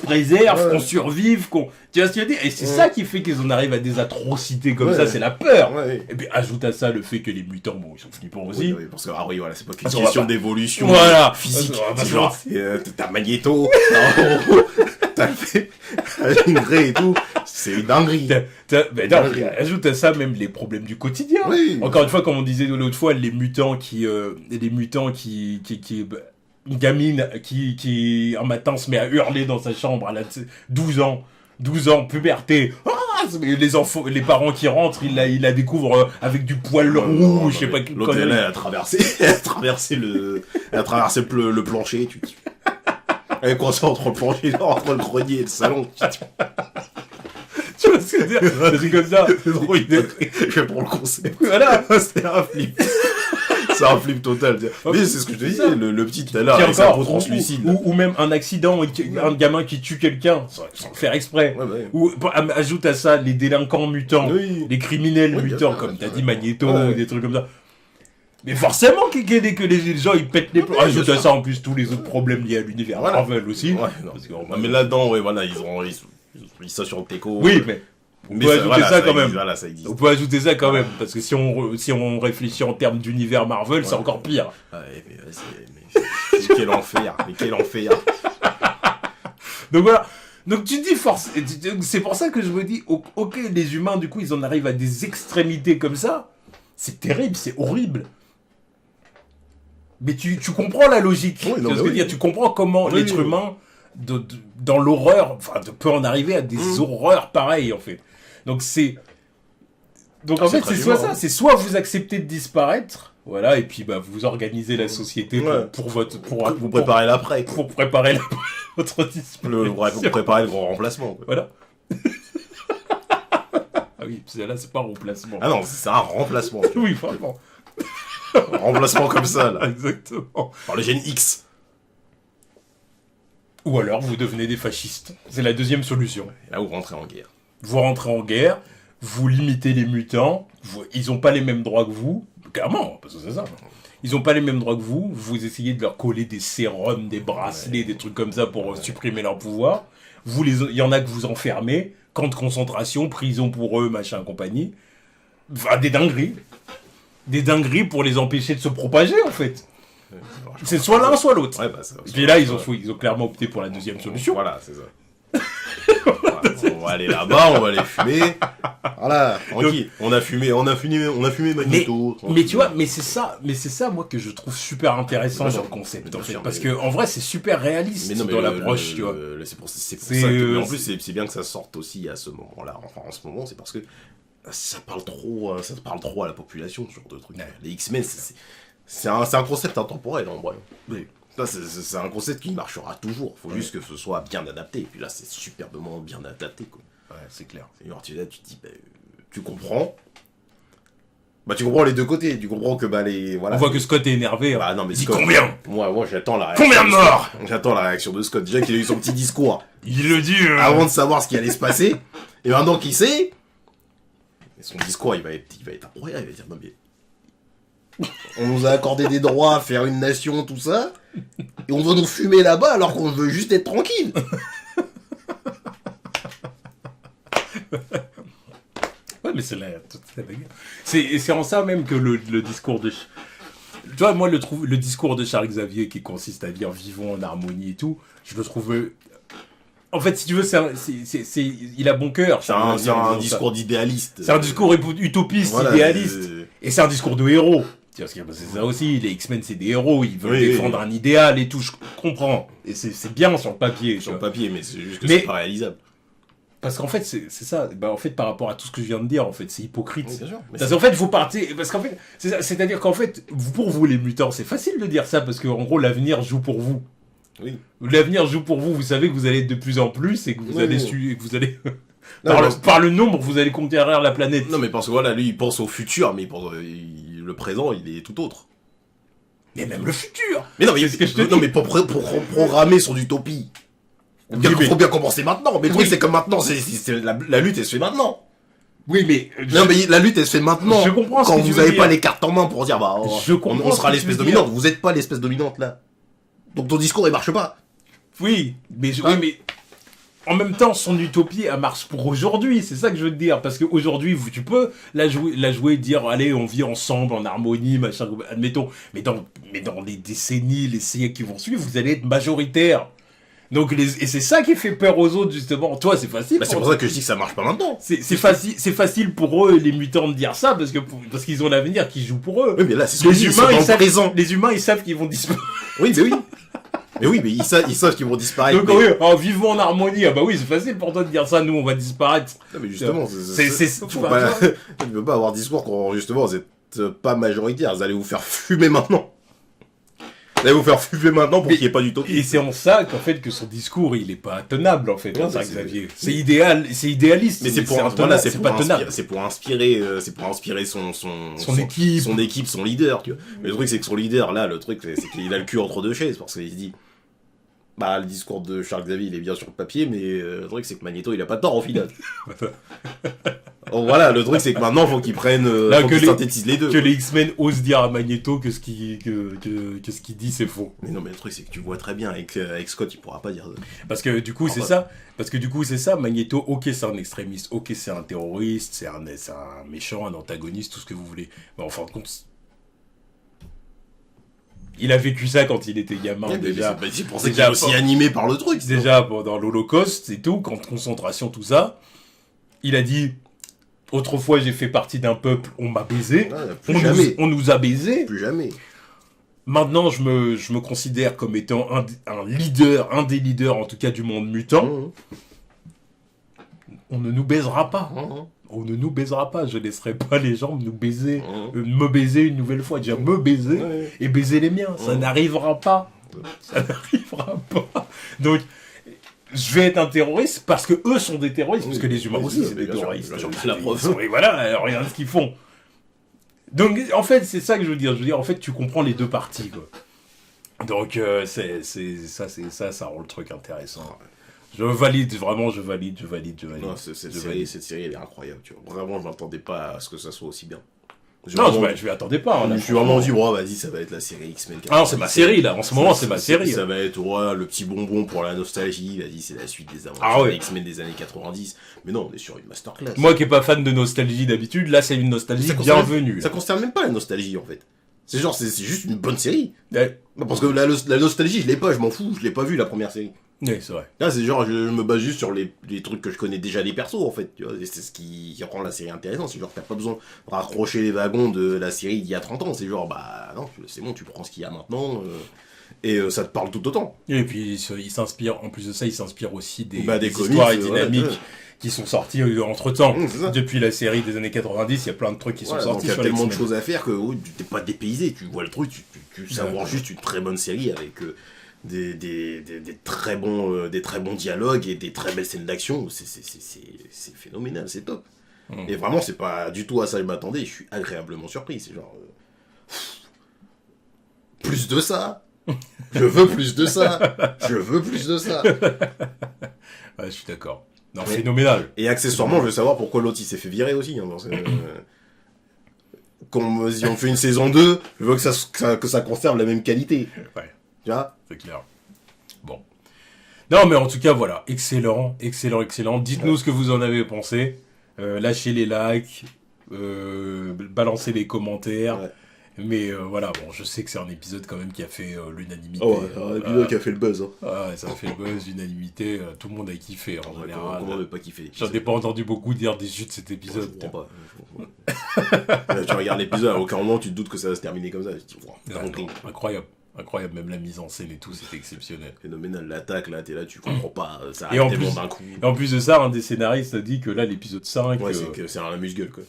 préserve, qu'on survive, tu vois ce que je veux dire? Et c'est ça qui fait qu'ils en arrivent à des atrocités comme ça, c'est la peur. Et puis ajoute à ça le fait que les mutants, bon, ils sont flippants aussi. Oui, parce que voilà, c'est pas qu'une question d'évolution physique. Genre, t'as Magneto, t'as fait Grey et tout, c'est une dinguerie. Ajoute à ça même les problèmes du quotidien. Encore une fois, comme on disait l'autre fois, les mutants qui une gamine qui un matin se met à hurler dans sa chambre, elle a 12 ans, puberté. Les parents qui rentrent, ils la découvrent avec du poil rouge, je sais pas. L'autre, elle a traversé le plancher, elle est coincée entre le plancher, entre le grenier et le salon. Tu vois ce que je veux dire? C'est comme ça. C'est trop je vais pour le concept. Voilà. C'est un flip. C'est un flip total. Mais c'est ce que je te disais, le petit tout à l'heure, avec sa peau translucide. Ou même un accident, un gamin qui tue quelqu'un, sans le faire exprès. Ou ajoute à ça les délinquants mutants, les criminels mutants, comme t'as dit Magneto, ou des trucs comme ça. Mais forcément que les gens ils pètent les plombs. Ajoute à ça en plus tous les autres problèmes liés à l'univers Marvel aussi. Mais là-dedans, ils sont sur le teco. Oui, mais... On peut ajouter ça quand même. Voilà, ça existe. On peut ajouter ça quand même, parce que si on réfléchit en termes d'univers Marvel, c'est encore pire. Mais quel enfer, Donc voilà. Donc tu dis force. C'est pour ça que je me dis, ok, les humains, du coup, ils en arrivent à des extrémités comme ça. C'est terrible, c'est horrible. Mais tu comprends la logique. Tu vois ce que je veux dire? Tu comprends comment l'être humain, dans l'horreur, peut en arriver à des horreurs pareilles, en fait. Donc en fait, c'est soit ça, c'est soit vous acceptez de disparaître, voilà, et puis vous organisez la société pour préparer l'après. Pour préparer votre disparition. Pour préparer le grand remplacement. Quoi. Voilà. Ah oui, là c'est pas un remplacement. Ah non, c'est un remplacement. Oui, vraiment. Un remplacement comme ça, là. Exactement. Par le gène X. Ou alors vous devenez des fascistes. C'est la deuxième solution. Et là, vous rentrez en guerre. Vous rentrez en guerre, vous limitez les mutants, ils ont pas les mêmes droits que vous, clairement, parce que c'est ça. Ils ont pas les mêmes droits que vous essayez de leur coller des sérums, des bracelets, des trucs comme ça pour supprimer leur pouvoir. Il y en a que vous enfermez, camp de concentration, prison pour eux, machin, compagnie. Enfin, des dingueries. Des dingueries pour les empêcher de se propager, en fait. C'est soit l'un, soit l'autre. Et puis là, ils ont clairement opté pour la deuxième solution. Voilà, c'est ça. On va aller là-bas, on va aller fumer. Voilà, tranquille. On a fumé Magneto. Mais tu vois, mais c'est ça, moi, que je trouve super intéressant dans le concept, en fait. Parce que, en vrai, c'est super réaliste dans l'approche, tu vois. C'est pour ça que, mais en plus, c'est bien que ça sorte aussi à ce moment-là. Enfin, en ce moment, c'est parce que ça parle trop à la population, ce genre de truc. Ouais. Les X-Men, c'est un concept intemporel, en vrai. Oui. C'est un concept qui marchera toujours. Faut juste que ce soit bien adapté. Et puis là, c'est superbement bien adapté, quoi. Ouais, c'est clair. Et alors, tu te dis, tu comprends. Tu comprends les deux côtés. Tu comprends que, voilà. On voit que Scott est énervé. Bah, non, mais il dit Scott, combien? Moi, j'attends la réaction. Combien de morts? J'attends la réaction de Scott. Déjà qu'il a eu son petit discours. Il le dit. Avant de savoir ce qui allait se passer. Et maintenant qu'il sait. Son discours, il va être incroyable. Il va dire, non, mais. On nous a accordé des droits à faire une nation, tout ça. Et on veut nous fumer là-bas alors qu'on veut juste être tranquille. Ouais, mais c'est c'est en ça même que le discours de... Tu vois, moi, le discours de Charles Xavier qui consiste à dire vivons en harmonie et tout, je le trouve... En fait, si tu veux, il a bon cœur. C'est un discours d'idéaliste. C'est un discours utopiste, voilà, idéaliste. Et c'est un discours de héros. Parce que c'est ça aussi, les X-Men, c'est des héros, ils veulent défendre un idéal et tout, je comprends. Et c'est bien sur le papier. Sur le papier, mais c'est juste que c'est pas réalisable. Parce qu'en fait, c'est ça. En fait, par rapport à tout ce que je viens de dire, en fait, c'est hypocrite. Oui, bien sûr. Parce qu'en fait, vous partez... Parce qu'en fait, c'est-à-dire qu'en fait, pour vous, les mutants, c'est facile de dire ça, parce qu'en gros, l'avenir joue pour vous. Oui. L'avenir joue pour vous, vous savez que vous allez être de plus en plus, et que vous allez... par le nombre, vous allez conquérir la planète. Non, mais parce que voilà, lui, il pense au futur, mais le présent, il est tout autre. Mais même le futur. Mais non, mais pour programmer son utopie. Faut bien commencer maintenant. Mais le truc, c'est que maintenant, la lutte, elle se fait maintenant. Oui, mais... Non, mais la lutte, elle se fait maintenant. Je comprends ce quand que tu vous veux n'avez dire. pas les cartes en main pour dire, on sera l'espèce dominante. Vous n'êtes pas l'espèce dominante, là. Donc ton discours, il marche pas. Oui, mais en même temps, son utopie, elle marche pour aujourd'hui. C'est ça que je veux te dire. Parce qu'aujourd'hui, tu peux la jouer, dire, allez, on vit ensemble, en harmonie, machin, admettons. Mais dans les décennies, les siècles qui vont suivre, vous allez être majoritaire. Donc et c'est ça qui fait peur aux autres, justement. Toi, c'est facile. C'est pour ça que je dis que ça marche pas maintenant. C'est facile pour eux, les mutants, de dire ça, parce qu'ils ont l'avenir qui joue pour eux. Oui, mais là, c'est les humains, ils savent qu'ils vont disparaître. Oui, mais oui. Mais ils savent qu'ils vont disparaître. Donc, oui, vivons en harmonie. Ah bah oui, c'est facile pour toi de dire ça, nous, on va disparaître. Non, mais justement, tu peux pas avoir discours quand, justement, vous êtes pas majoritaire. Vous allez vous faire fumer maintenant. Vous allez vous faire fumer maintenant pour qu'il n'y ait pas d'utopie. Et c'est en ça qu'en fait, que son discours, il est pas tenable, en fait, Xavier. C'est idéaliste. Mais c'est pour inspirer son équipe, son leader, tu vois. Mais le truc, c'est que son leader, là, c'est qu'il a le cul entre deux chaises, parce qu'il se dit, le discours de Charles Xavier, il est bien sur le papier, mais le truc, c'est que Magneto, il a pas tort, au final. Donc voilà, le truc, c'est que maintenant, faut qu'il synthétise les deux. Que les X-Men osent dire à Magneto que ce qu'il dit, c'est faux. Mais non, mais le truc, c'est que tu vois très bien, avec Scott, il pourra pas dire... Parce que du coup, c'est ça, Magneto, ok, c'est un extrémiste, ok, c'est un terroriste, c'est un méchant, un antagoniste, tout ce que vous voulez. Mais en fin de compte... Il a vécu ça quand il était gamin, déjà. C'est pour ça qu'il est aussi animé par le truc. Déjà, pendant l'Holocauste et tout, camp de concentration, tout ça, il a dit... Autrefois, j'ai fait partie d'un peuple, on m'a baisé. On nous a baisé. Plus jamais. Maintenant, je me considère comme étant un leader, un des leaders, en tout cas, du monde mutant. On ne nous baisera pas. On ne nous baisera pas. Je laisserai pas les gens nous baiser. Me baiser une nouvelle fois. Déjà, me baiser et baiser les miens. Ça n'arrivera pas. Ça n'arrivera pas. Donc... Je vais être un terroriste parce que eux sont des terroristes, parce que les humains aussi c'est des terroristes. La preuve. Et voilà, regarde ce qu'ils font. Donc en fait c'est ça que je veux dire. Je veux dire en fait tu comprends les deux parties quoi. Donc ça rend le truc intéressant. Je valide vraiment, je valide. Non, cette série elle est incroyable. Tu vois. Vraiment je m'attendais pas à ce que ça soit aussi bien. Je m'y attendais pas. Je me suis vraiment dit, vas-y, ça va être la série X-Men. Ah non, c'est ma série, là. En ce moment, c'est ma série. Ça va être, le petit bonbon pour la nostalgie. Vas-y, c'est la suite des aventures X-Men des années 90. Mais non, on est sur une masterclass. Moi qui est pas fan de nostalgie d'habitude, là, c'est une nostalgie bienvenue. Ça concerne même pas la nostalgie, en fait. C'est juste une bonne série. Ouais. Parce que la nostalgie, je l'ai pas, je m'en fous. Je l'ai pas vu, la première série. Oui, c'est vrai. Là, c'est genre, je me base juste sur les trucs que je connais déjà des persos, en fait. Tu vois, c'est ce qui rend la série intéressante. C'est genre, t'as pas besoin de raccrocher les wagons de la série d'il y a 30 ans. C'est genre, non, c'est bon, tu prends ce qu'il y a maintenant, et ça te parle tout autant. Et puis, il s'inspire, en plus de ça, il s'inspire aussi des comics, histoires dynamiques qui sont sortis entre-temps. C'est ça. Depuis la série des années 90, il y a plein de trucs qui sont sortis. Il y a sur tellement de X-Men. choses à faire que tu t'es pas dépaysé, tu vois le truc, tu savoures juste une très bonne série avec des très bons dialogues et des très belles scènes d'action. C'est phénoménal, c'est top. Et vraiment, c'est pas du tout à ça que je m'attendais, je suis agréablement surpris. C'est genre. Plus de ça. Je veux plus de ça. Je veux plus de ça. Ouais, je suis d'accord. Non, phénoménal. Et accessoirement, je veux savoir pourquoi l'autre il s'est fait virer aussi. Hein, parce que, si on fait une saison 2, je veux que ça conserve la même qualité. Ouais, Tu vois ? c'est clair. Bon. Non, mais en tout cas, voilà. Excellent. Dites-nous ce que vous en avez pensé. Lâchez les likes. Balancez les commentaires. Ouais. Mais voilà, bon, je sais que c'est un épisode quand même qui a fait l'unanimité. Oh, ouais, un épisode qui a fait le buzz. Hein. Ouais, ça a fait le buzz, l'unanimité. Tout le monde a kiffé en général. Comment ne pas kiffer ? J'en ai pas entendu beaucoup dire des chutes de cet Je épisode. comprends pas. Là, tu regardes l'épisode, à aucun moment tu te doutes que ça va se terminer comme ça. Tu te dis, wow, Ouais, incroyable, même la mise en scène et tout, c'était exceptionnel. phénoménal, l'attaque, là, t'es là, tu comprends pas, ça Et en arrive tellement plus- d'un coup. Et en plus de ça, un des scénaristes a dit que là, l'épisode 5, Ouais, c'est un amuse-gueule, quoi.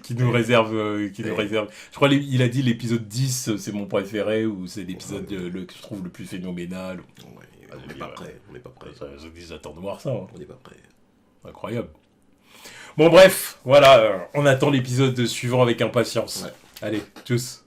qui nous réserve, je crois il a dit l'épisode 10, c'est mon préféré, ou c'est l'épisode que je trouve le plus phénoménal. Ouais, on n'est pas prêt, on n'est pas prêt. J'attends de voir ça. Hein. On n'est pas prêt. Incroyable. Bon bref, voilà, on attend l'épisode suivant avec impatience. Ouais. Allez, tchuss.